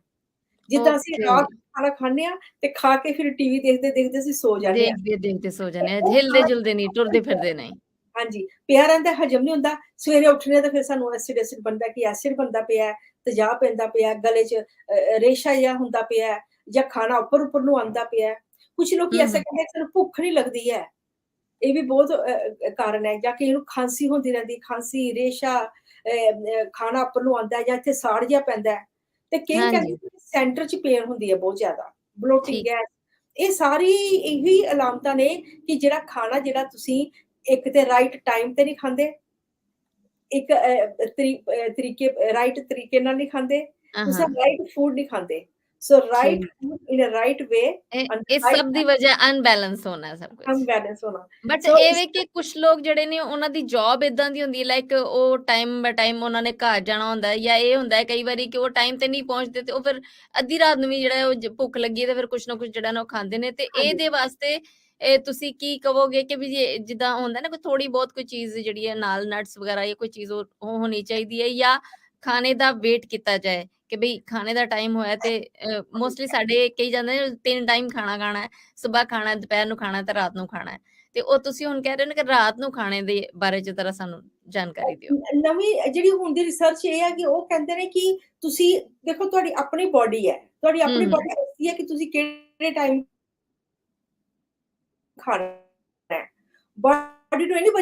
ਜਿੱਦਾਂ ਅਸੀਂ ਓਕੇ। ਰਾਤ ਨੂੰ ਖਾਣਾ ਖਾਂਦੇ ਹਾਂ ਤੇ ਖਾ ਕੇ ਫਿਰ ਟੀਵੀ ਦੇਖਦੇ ਅਸੀਂ ਸੋ ਜਾਂਦੇ ਹਾਂ। ਦੇਖਦੇ ਸੋ ਤੇ ਜਾਂਦੇ ਆ, ਉਹ ਹਿਲਦੇ ਖਾਣਾ ਜੁਲਦੇ ਨਹੀਂ, ਟੁਰਦੇ ਫਿਰਦੇ ਨਹੀਂ। ਹਾਂਜੀ, ਪਿਆ ਰਹਿੰਦਾ, ਹਜਮ ਨਹੀਂ ਹੁੰਦਾ। ਸਵੇਰੇ ਉੱਠਣੇ ਤਾਂ ਫਿਰ ਸਾਨੂੰ ਐਸਿਡ ਬਣਦਾ, ਕਿ ਐਸਿਡ ਬਣਦਾ ਪਿਆ, ਤੇਜ਼ਾਬ ਪੈਂਦਾ ਪਿਆ, ਗਲੇ 'ਚ ਰੇਸ਼ਾ ਜਿਹਾ ਹੁੰਦਾ ਪਿਆ, ਜਾਂ ਖਾਣਾ ਉੱਪਰ ਨੂੰ ਆਉਂਦਾ ਪਿਆ। ਕੁਛ ਲੋਕੀ ਐਸਾ ਕਹਿੰਦੇ ਸਾਨੂੰ ਭੁੱਖ ਨਹੀਂ ਲੱਗਦੀ ਹੈ, ਇਹ ਵੀ ਬਹੁਤ ਕਾਰਨ ਹੈ। ਜਾਂ ਕਈ ਨੂੰ ਖਾਂਸੀ ਹੁੰਦੀ ਰਹਿੰਦੀ, ਖਾਂਸੀ, ਰੇਸ਼ਾ, ਖਾਣਾ ਉੱਪਰ ਨੂੰ ਆਉਂਦਾ, ਜਾਂ ਇੱਥੇ ਸਾੜ ਜਿਹਾ ਪੈਂਦਾ ਹੈ। ਤੇ ਕਈ ਕਹਿੰਦੇ ਹਾਂਜੀ, ਕਿ ਸੈਂਟਰ 'ਚ ਪੇਨ ਹੁੰਦੀ ਹੈ ਬਹੁਤ ਜ਼ਿਆਦਾ, ਬਲੋਟਿੰਗ, ਠੀਕ। ਗੈਸ। ਇਹ ਸਾਰੀ ਇਹੀ ਅਲਾਮਤਾਂ ਨੇ ਕਿ ਜਿਹੜਾ ਖਾਣਾ ਜਿਹੜਾ ਤੁਸੀਂ ਇੱਕ ਤੇ ਰਾਈਟ ਟਾਈਮ ਤੇ ਨਹੀਂ ਖਾਂਦੇ, ਇੱਕ ਤਰੀਕੇ ਰਾਈਟ ਤਰੀਕੇ ਨਾਲ ਨਹੀਂ ਖਾਂਦੇ, ਤੁਸੀਂ ਹਾਂ, ਰਾਈਟ ਫੂਡ ਨਹੀਂ ਖਾਂਦੇ। ਸੋ ਰਾਈਟ ਠੀਕ। ਫੂਡ ਇਨ ਅ ਰਾਈਟ ਵੇ, ਇਹ ਅੰਡਰ ਰਾਈਟ ਸਭ ਦੀ ਵਜ੍ਹਾ ਅਨਬੈਲੈਂਸ ਹੋਣਾ ਸਭ ਕੁਝ। ਅਨਬੈਲੈਂਸ ਹੋਣਾ। ਬਟ ਸੋ ਇਹ ਇਸ ਵੇ ਕਿ ਕੁਛ ਲੋਕ ਜਿਹੜੇ ਨੇ ਉਹਨਾਂ ਦੀ ਜੌਬ ਏਦਾਂ ਦੀ ਹੁੰਦੀ ਹੈ, ਲਾਈਕ ਉਹ ਟਾਈਮ ਬਾਏ ਟਾਈਮ ਉਹਨਾਂ ਨੇ ਘਰ ਜਾਣਾ ਹੁੰਦਾ ਹੈ, ਜਾਂ ਇਹ ਹੁੰਦਾ ਹੈ ਕਈ ਵਾਰੀ ਕਿ ਉਹ ਟਾਈਮ ਤੇ ਨਹੀਂ ਪਹੁੰਚਦੇ, ਤੇ ਉਹ ਫਿਰ ਅੱਧੀ ਰਾਤ ਨੂੰ ਵੀ ਜਿਹੜਾ ਉਹ ਭੁੱਖ ਲੱਗੀ ਹੈ ਤੇ ਫਿਰ ਕੁਛ ਨਾ ਕੁਛ ਜਿਹੜਾ ਨਾ ਉਹ ਖਾਂਦੇ ਨੇ। ਤੇ ਹਾਂਜੀ, ਇਹਦੇ ਵਾਸਤੇ ਇਹ ਤੁਸੀਂ ਕੀ ਕਹੋਗੇ ਕਿ ਵੀ ਜਿੱਦਾਂ ਹੁੰਦਾ ਨਾ ਕੋਈ ਥੋੜੀ ਬਹੁਤ ਕੋਈ ਚੀਜ਼ ਜਿਹੜੀ ਹੈ ਨਾਲ ਨਟਸ ਵਗੈਰਾ ਜਾਂ ਕੋਈ ਚੀਜ਼ ਉਹ ਹੋਣੀ ਚਾਹੀਦੀ ਹੈ, ਜਾਂ ਖਾਣੇ ਦਾ ਵੇਟ ਕੀਤਾ ਜਾਏ ਕਿ ਬਈ ਖਾਣੇ ਦਾ ਟਾਈਮ ਹੋਇਆ ਤੇ ਮੋਸਟਲੀ ਸਾਡੇ ਕਈ ਜਾਂਦੇ ਨੇ 3 ਟਾਈਮ ਖਾਣਾ ਖਾਣਾ ਹੈ, ਸਵੇਰ ਖਾਣਾ, ਦੁਪਹਿਰ ਨੂੰ ਖਾਣਾ ਤੇ ਰਾਤ ਨੂੰ ਖਾਣਾ ਹੈ। ਤੇ ਉਹ ਤੁਸੀਂ ਹੁਣ ਕਹਿ ਰਹੇ ਹੋ ਕਿ ਰਾਤ ਨੂੰ ਖਾਣੇ ਦੇ ਬਾਰੇ ਚ ਜ਼ਰਾ ਸਾਨੂੰ ਜਾਣਕਾਰੀ ਦਿਓ। ਨਵੀਂ ਜਿਹੜੀ ਹੁਣ ਦੀ ਰਿਸਰਚ ਇਹ ਹੈ ਕਿ ਉਹ ਕਹਿੰਦੇ ਨੇ ਕਿ ਤੁਸੀਂ ਦੇਖੋ, ਤੁਹਾਡੀ ਆਪਣੀ ਬੋਡੀ ਹੈ, ਤੁਹਾਡੀ ਆਪਣੀ ਹੂੰ, ਬੋਡੀ ਦੱਸਦੀ ਹੈ ਕਿ ਤੁਸੀਂ ਕਿਹੜੇ ਟਾਈਮ ਖਾਣਾ ਹੈ। ਬੋਡੀ ਨੂੰ ਇਹ ਨਹੀਂ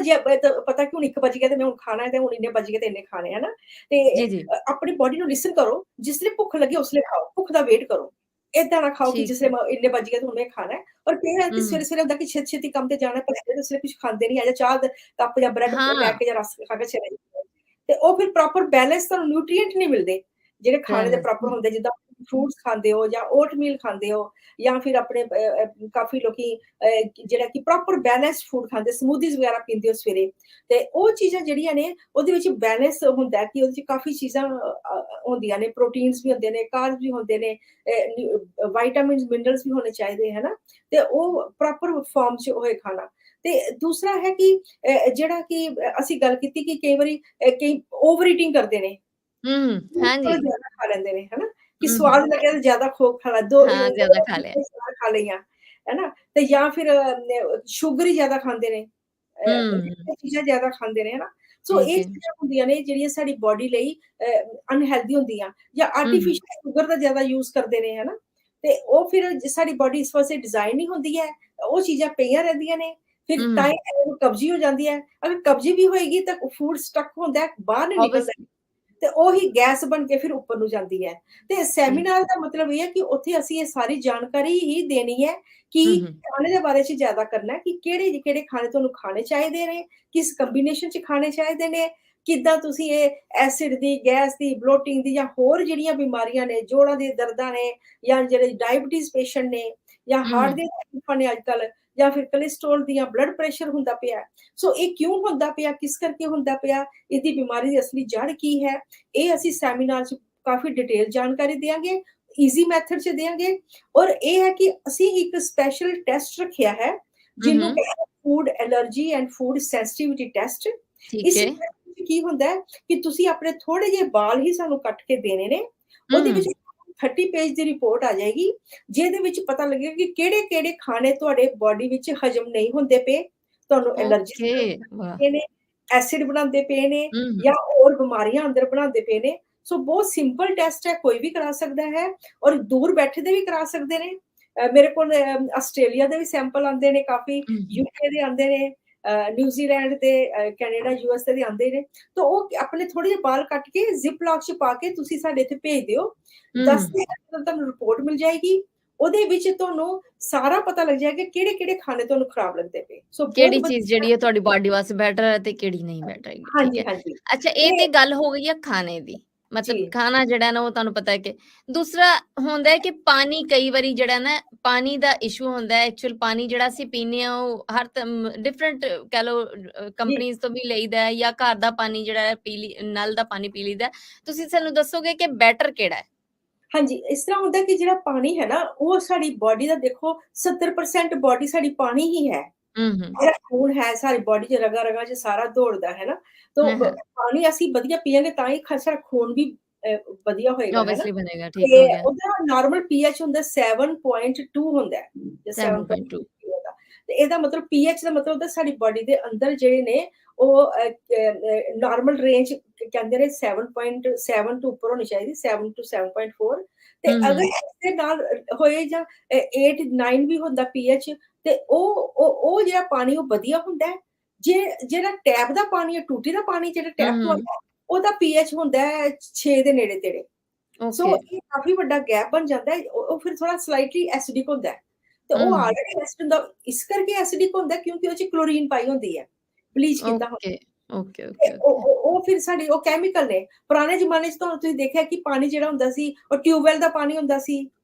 ਪਤਾ ਕਿ ਹੁਣ 1 ਵਜ ਗਿਆ ਤੇ ਮੈਂ ਹੁਣ ਖਾਣਾ ਹੈ, ਤੇ ਹੁਣ ਇੰਨੇ ਵਜ ਗਏ ਤੇ ਇੰਨੇ ਖਾਣੇ, ਹਨਾ। ਤੇ ਜੀ, ਜੀ, ਆਪਣੀ ਬੋਡੀ ਨੂੰ ਲਿਸਨ ਕਰੋ, ਜਿਸ ਲਈ ਭੁੱਖ ਲੱਗੇ ਉਸ ਲਈ ਖਾਓ, ਭੁੱਖ ਦਾ ਵੇਟ ਕਰੋ। ਏਦਾਂ ਨਾ ਖਾਓ ਕਿ ਠੀਕ ਜਿਸ ਹੈ। ਲਈ ਇੰਨੇ ਵੱਜ ਗਏ ਤੇ ਹੁਣ ਇਹ ਖਾਣਾ ਹੈ। ਔਰ ਕਈ ਵਾਰ ਹੂੰ, ਸਵੇਰੇ-ਸਵੇਰੇ ਹੁੰਦਾ ਕਿ ਛੇਤੀ-ਛੇਤੀ ਕੰਮ ਤੇ ਜਾਣਾ, ਪਰ ਉਸ ਵੇਲੇ ਕੁਛ ਖਾਂਦੇ ਨਹੀਂ, ਜਾਂ ਚਾਹ ਦਾ ਕੱਪ ਜਾਂ ਬ੍ਰੈਡ ਲੈ ਹਾਂ, ਕੇ ਜਾਂ ਰਸ ਖਾ ਕੇ ਚਲੇ ਜਾਂਦੇ। ਤੇ ਉਹ ਫਿਰ ਪ੍ਰੋਪਰ ਬੈਲੈਂਸ, ਤੁਹਾਨੂੰ ਨਿਊਟ੍ਰੀਐਂਟ ਨਹੀਂ ਮਿਲਦੇ, ਜਿਹੜੇ ਖਾਣੇ ਦੇ ਪ੍ਰੋਪਰ ਹੁੰਦੇ। ਜਿੱਦਾਂ ਫਰੂਟਸ ਖਾਂਦੇ ਹੋ, ਜਾਂ ਓਟਮੀਲ ਖਾਂਦੇ ਹੋ, ਜਾਂ ਫਿਰ ਆਪਣੇ ਕਾਫੀ ਲੋਕੀ ਜਿਹੜਾ ਕਿ ਪ੍ਰੋਪਰ ਬੈਲੈਂਸਡ ਫੂਡ ਖਾਂਦੇ, ਸਮੂਦੀਜ਼ ਵਗੈਰਾ ਪੀਂਦੇ ਹੋ ਸਵੇਰੇ। ਤੇ ਉਹ ਚੀਜ਼ਾਂ ਜਿਹੜੀਆਂ ਨੇ ਉਹਦੇ ਵਿੱਚ ਬੈਲੈਂਸ ਹੁੰਦਾ ਕਿ ਉਹਦੇ 'ਚ ਕਾਫੀ ਚੀਜ਼ਾਂ ਹੁੰਦੀਆਂ ਨੇ, ਪ੍ਰੋਟੀਨਸ ਵੀ ਹੁੰਦੇ ਨੇ, ਕਾਰਬਸ ਵੀ ਹੁੰਦੇ ਨੇ, ਵਿਟਾਮਿਨਸ, ਮਿਨਰਲਸ ਵੀ ਹੋਣੇ ਚਾਹੀਦੇ, ਹਨਾ। ਤੇ ਉਹ ਪ੍ਰੋਪਰ ਫਾਰਮ 'ਚ ਹੋਏ ਖਾਣਾ। ਤੇ ਦੂਸਰਾ ਹੈ ਕਿ ਜਿਹੜਾ ਕਿ ਅਸੀਂ ਗੱਲ ਕੀਤੀ ਕਿ ਕਈ ਵਾਰੀ ਕਈ ਓਵਰ ਈਟਿੰਗ ਕਰਦੇ ਨੇ, ਹਾਂਜੀ, ਥੋੜਾ ਜ਼ਿਆਦਾ ਖਾ ਲੈਂਦੇ ਨੇ, ਹਨਾ, ਕਿ ਹੂੰ, ਸਵਾਦ ਲੱਗਿਆ ਤਾਂ ਜ਼ਿਆਦਾ ਖਾ ਲਾ, 2 ਹਾਂ, ਜ਼ਿਆਦਾ ਖਾ ਲਿਆ। ਖਾ ਲਈਆਂ, ਹਨਾ। ਤੇ ਜਾਂ ਫਿਰ ਸ਼ੂਗਰ ਹੀ ਜ਼ਿਆਦਾ ਖਾਂਦੇ ਨੇ, ਹੂੰ, ਚੀਜ਼ਾਂ ਜ਼ਿਆਦਾ ਖਾਂਦੇ ਨੇ, ਹਨਾ। ਸੋ ਠੀਕ ਇਹ ਹੈ। ਚੀਜ਼ਾਂ ਹੁੰਦੀਆਂ ਨੇ ਜਿਹੜੀਆਂ ਸਾਡੀ ਬੋਡੀ ਲਈ ਅਨਹੈਲਦੀ ਹੁੰਦੀਆਂ, ਜਾਂ ਹੂੰ, ਆਰਟੀਫਿਸ਼ੀਅਲ ਸ਼ੂਗਰ ਦਾ ਜ਼ਿਆਦਾ ਯੂਜ਼ ਕਰਦੇ ਨੇ, ਹਨਾ। ਤੇ ਉਹ ਫਿਰ ਸਾਡੀ ਬੋਡੀ ਇਸ ਵਾਸਤੇ ਡਿਜ਼ਾਈਨ ਨਹੀਂ ਹੁੰਦੀ ਹੈ, ਉਹ ਚੀਜ਼ਾਂ ਪਈਆਂ ਰਹਿੰਦੀਆਂ ਨੇ, ਫਿਰ ਤਾਂ ਹੂੰ, ਹੀ ਕਬਜ਼ੀ ਹੋ ਜਾਂਦੀ ਹੈ। ਅਗਰ ਕਬਜ਼ੀ ਵੀ ਹੋਏਗੀ ਤਾਂ ਫੂਡ ਸਟਕ ਹੁੰਦਾ ਹੈ, ਬਾਹਰ ਨਹੀਂ ਨਿਕਲਦਾ, ਆਬਵੀਅਸਲੀ ਤੇ ਉਹੀ ਗੈਸ ਬਣ ਕੇ ਫਿਰ ਉੱਪਰ ਨੂੰ ਜਾਂਦੀ ਹੈ। ਤੇ ਠੀਕ। ਸੈਮੀਨਾਰ ਦਾ ਮਤਲਬ ਇਹ ਹੈ ਕਿ ਉੱਥੇ ਅਸੀਂ ਇਹ ਸਾਰੀ ਜਾਣਕਾਰੀ ਹੀ ਦੇਣੀ ਹੈ ਕਿ ਹੂੰ, ਖਾਣੇ ਦੇ ਬਾਰੇ 'ਚ ਜ਼ਿਆਦਾ ਕਰਨਾ ਹੈ, ਕਿ ਕਿਹੜੇ-ਕਿਹੜੇ ਖਾਣੇ ਤੁਹਾਨੂੰ ਖਾਣੇ ਚਾਹੀਦੇ ਨੇ, ਕਿਸ ਕੰਬੀਨੇਸ਼ਨ 'ਚ ਖਾਣੇ ਚਾਹੀਦੇ ਨੇ, ਕਿੱਦਾਂ ਤੁਸੀਂ ਇਹ ਐਸਿਡ ਦੀ, ਗੈਸ ਦੀ, ਬਲੋਟਿੰਗ ਦੀ, ਜਾਂ ਹੋਰ ਜਿਹੜੀਆਂ ਬਿਮਾਰੀਆਂ ਨੇ, ਜੋੜਾਂ ਦੀ ਦਰਦਾਂ ਨੇ, ਜਾਂ ਜਿਹੜੇ ਡਾਇਬਟੀਜ਼ ਪੇਸ਼ੈਂਟ ਨੇ, ਜਾਂ ਹਾਰਟ ਹੂੰ, ਦੀਆਂ ਤਕਲੀਫਾਂ ਨੇ ਅੱਜ-ਕੱਲ੍ਹ, ਜਾਂ ਫਿਰ ਕੋਲੇਸਟ੍ਰੋਲ ਦੀਆਂ, ਬਲੱਡ ਪ੍ਰੈਸ਼ਰ ਹੁੰਦਾ ਪਿਆ। ਸੋ ਇਹ ਕਿਉਂ ਹੁੰਦਾ ਪਿਆ, ਕਿਸ ਕਰਕੇ ਹੁੰਦਾ ਪਿਆ, ਇਹਦੀ ਬਿਮਾਰੀ ਦੀ ਅਸਲੀ ਜੜ ਕੀ ਹੈ, ਇਹ ਅਸੀਂ ਸੈਮੀਨਾਰ 'ਚ ਕਾਫੀ ਡਿਟੇਲ ਜਾਣਕਾਰੀ ਦਿਆਂਗੇ, ਈਜ਼ੀ ਮੈਥਡ 'ਚ ਦਿਆਂਗੇ। ਔਰ ਇਹ ਹੈ ਕਿ ਅਸੀਂ ਇੱਕ ਸਪੈਸ਼ਲ ਟੈਸਟ ਰੱਖਿਆ ਹੈ, ਜਿਹਨੂੰ ਕਹਿੰਦੇ food allergy and food sensitivity test. ਠੀਕ ਇਸ ਹੈ। ਵਿੱਚ ਕੀ ਹੁੰਦਾ ਹੈ ਕਿ ਤੁਸੀਂ ਆਪਣੇ ਥੋੜੇ ਜਿਹੇ ਵਾਲ ਹੀ ਸਾਨੂੰ ਕੱਟ ਕੇ ਦੇਣੇ ਨੇ, ਉਹਦੇ ਵਿੱਚ 30 ਪੇਜ ਦੀ ਰਿਪੋਰਟ ਆ ਜਾਏਗੀ, ਜਿਹਦੇ ਵਿੱਚ ਪਤਾ ਲੱਗੇਗਾ ਕਿ ਕਿਹੜੇ-ਕਿਹੜੇ ਖਾਣੇ ਤੁਹਾਡੇ ਬੋਡੀ ਵਿੱਚ ਹਜਮ ਨਹੀਂ ਹੁੰਦੇ ਪਏ, ਤੁਹਾਨੂੰ ਐਲਰਜੀ ਓਕੇ, ਵਾਹ! ਪਏ ਨੇ, ਐਸਿਡ ਬਣਾਉਂਦੇ ਪਏ ਨੇ ਜਾਂ ਹੋਰ ਬਿਮਾਰੀਆਂ ਅੰਦਰ ਬਣਾਉਂਦੇ ਪਏ ਨੇ। ਸੋ ਬਹੁਤ ਸਿੰਪਲ ਟੈਸਟ ਹੈ, ਕੋਈ ਵੀ ਕਰਾ ਸਕਦਾ ਹੈ ਔਰ ਦੂਰ ਬੈਠੇ ਦੇ ਵੀ ਕਰਾ ਸਕਦੇ ਨੇ। ਮੇਰੇ ਕੋਲ ਆਸਟ੍ਰੇਲੀਆ ਦੇ ਵੀ ਸੈਂਪਲ ਆਉਂਦੇ ਨੇ ਕਾਫੀ, ਯੂਕੇ ਦੇ ਆਉਂਦੇ ਨੇ, ਨਿਊਜ਼ੀਲੈਂਡ ਤੇ ਕੈਨੇਡਾ, ਯੂਐਸ ਦੇ ਆਉਂਦੇ ਨੇ। ਤਾਂ ਉਹ ਆਪਣੇ ਥੋੜੇ ਜਿਹੇ ਵਾਲ ਕੱਟ ਕੇ ਜ਼ਿਪ ਲੌਕ 'ਚ ਪਾ ਕੇ ਤੁਸੀਂ ਸਾਡੇ ਇੱਥੇ ਭੇਜ ਦਿਓ। 10 ਦਿਨ ਤੱਕ ਤੁਹਾਨੂੰ ਰਿਪੋਰਟ ਮਿਲ ਜਾਏਗੀ। ਉਹਦੇ ਵਿੱਚ ਤੁਹਾਨੂੰ ਸਾਰਾ ਪਤਾ ਲੱਗ ਜਾਏਗਾ ਕਿ ਕਿਹੜੇ-ਕਿਹੜੇ ਖਾਣੇ ਤੁਹਾਨੂੰ ਖਰਾਬ ਲੱਗਦੇ ਪਏ। ਸੋ ਬਹੁਤ ਕਿਹੜੀ ਚੀਜ਼ ਵਧੀਆ। ਜਿਹੜੀ ਹੈ ਤੁਹਾਡੀ ਬਾਡੀ ਵਾਸਤੇ ਬੈਟਰ ਹੈ ਤੇ ਕਿਹੜੀ ਨਹੀਂ ਬੈਟਰ ਹੈਗੀ, ਠੀਕ ਹਾਂਜੀ, ਹੈ। ਹਾਂਜੀ। ਅੱਛਾ, ਇਹ ਤੇ ਗੱਲ ਹੋ ਗਈ ਆ ਖਾਣੇ ਦੀ, ਜੀ। ਮਤਲਬ ਖਾਣਾ ਜਿਹੜਾ ਨਾ ਉਹ ਤੁਹਾਨੂੰ ਪਤਾ ਹੈ ਕਿ ਦੂਸਰਾ ਹੁੰਦਾ ਹੈ ਕਿ ਪਾਣੀ ਕਈ ਵਾਰੀ ਜਿਹੜਾ ਨਾ ਪਾਣੀ ਦਾ ਇਸ਼ੂ ਹੁੰਦਾ ਹੈ। ਐਕਚੁਅਲ ਪਾਣੀ ਜਿਹੜਾ ਅਸੀਂ ਪੀਂਦੇ ਹਾਂ ਉਹ ਹਰ ਡਿਫਰੈਂਟ ਕਹਿ ਲਓ ਜੀ। ਕੰਪਨੀਜ਼ ਤੋਂ ਵੀ ਲਈਦਾ ਹੈ ਜਾਂ ਘਰ ਦਾ ਪਾਣੀ ਜਿਹੜਾ ਹੈ ਨਲ ਦਾ ਪਾਣੀ ਪੀ ਲਈਦਾ। ਤੁਸੀਂ ਸਾਨੂੰ ਦੱਸੋਗੇ ਕਿ ਬੈਟਰ ਕਿਹੜਾ ਹੈ? ਹਾਂਜੀ, ਇਸ ਤਰ੍ਹਾਂ ਹੁੰਦਾ ਕਿ ਜਿਹੜਾ ਪਾਣੀ ਹੈ ਨਾ, ਉਹ ਸਾਡੀ ਬੋਡੀ ਦਾ ਦੇਖੋ 70% ਬੋਡੀ ਸਾਡੀ ਪਾਣੀ ਹੀ ਹੈ। ਹੂੰ। ਜਿਹੜਾ ਖੂਨ ਹੈ ਸਾਡੀ ਬੋਡੀ 'ਚ ਰਗਾਂ-ਰਗਾਂ 'ਚ ਸਾਰਾ ਦੌੜਦਾ ਹੈ ਨਾ, ਤਾਂ ਹਾਂ, ਹਾਂ। ਪਾਣੀ ਅਸੀਂ ਵਧੀਆ ਪੀਵਾਂਗੇ ਤਾਂ ਹੀ ਸਾਡਾ ਖੂਨ ਵੀ ਵਧੀਆ ਹੋਏਗਾ, ਹੈ ਨਾ। ਆਬਵੀਅਸਲੀ ਬਣੇਗਾ, ਠੀਕ ਤੇ ਹੋ ਗਿਆ। ਉਹਦਾ ਨਾਰਮਲ ਪੀਐਚ ਹੁੰਦਾ 7.2 ਹੁੰਦਾ ਹੈ, ਜੇ 7.2 7.2 ਦਾ। ਤੇ ਇਹਦਾ ਮਤਲਬ ਪੀਐਚ ਦਾ ਮਤਲਬ ਹੁੰਦਾ ਸਾਡੀ ਬੋਡੀ ਦੇ ਅੰਦਰ ਜਿਹੜੇ ਨੇ ਉਹ ਨਾਰਮਲ ਰੇਂਜ ਕਹਿੰਦੇ ਨੇ 7.7 ਤੋਂ ਉੱਪਰ ਹੋਣੀ ਚਾਹੀਦੀ, 7 to 7.4। ਤੇ ਅਗਰ ਇਸਦੇ ਨਾਲ ਹੋਏ ਜਾਂ 8-9 ਵੀ ਹੁੰਦਾ ਪੀਐਚ, ਤੇ ਉਹ ਜਿਹੜਾ ਪਾਣੀ ਉਹ ਵਧੀਆ ਹੁੰਦਾ ਹੈ। ਜਿਹੜਾ ਟੈਪ ਦਾ ਪਾਣੀ ਹੈ, ਟੂਟੀ ਦਾ ਪਾਣੀ ਜਿਹੜਾ ਟੈਪ ਤੋਂ ਆਉਂਦਾ, ਉਹਦਾ ਪੀਐਚ ਹੁੰਦਾ ਹੈ 6 ਦੇ ਨੇੜੇ-ਤੇੜੇ। So okay. ਇਹ ਕਾਫੀ ਵੱਡਾ ਗੈਪ ਬਣ ਜਾਂਦਾ ਹੈ। ਉਹ ਫਿਰ ਥੋੜਾ ਸਲਾਈਟਲੀ ਐਸਿਡਿਕ ਹੁੰਦਾ ਹੈ। ਤੇ ਉਹ ਆਲਰੇਡੀ ਐਸਿਡ ਹੁੰਦਾ, ਇਸ ਕਰਕੇ ਐਸਿਡਿਕ ਹੁੰਦਾ ਕਿਉਂਕਿ ਉਹ 'ਚ ਕਲੋਰੀਨ ਪਾਈ ਹੁੰਦੀ ਹੈ, ਬਲੀਚ ਕੀਤਾ ਹੁੰਦਾ। ਓਕੇ, ਓਕੇ, ਤੇ ਓਕੇ, ਓਕੇ। ਉਹ ਫਿਰ ਸਾਡੀ ਉਹ ਕੈਮੀਕਲ ਨੇ। ਪੁਰਾਣੇ ਜ਼ਮਾਨੇ 'ਚ ਤੁਹਾਨੂੰ ਤੁਸੀਂ ਦੇਖਿਆ ਕਿ ਪਾਣੀ ਜਿਹੜਾ ਹੁੰਦਾ ਸੀ, ਉਹ ਟਿਊਬਵੈਲ ਦਾ ਪਾਣੀ ਹੁੰਦਾ ਸੀ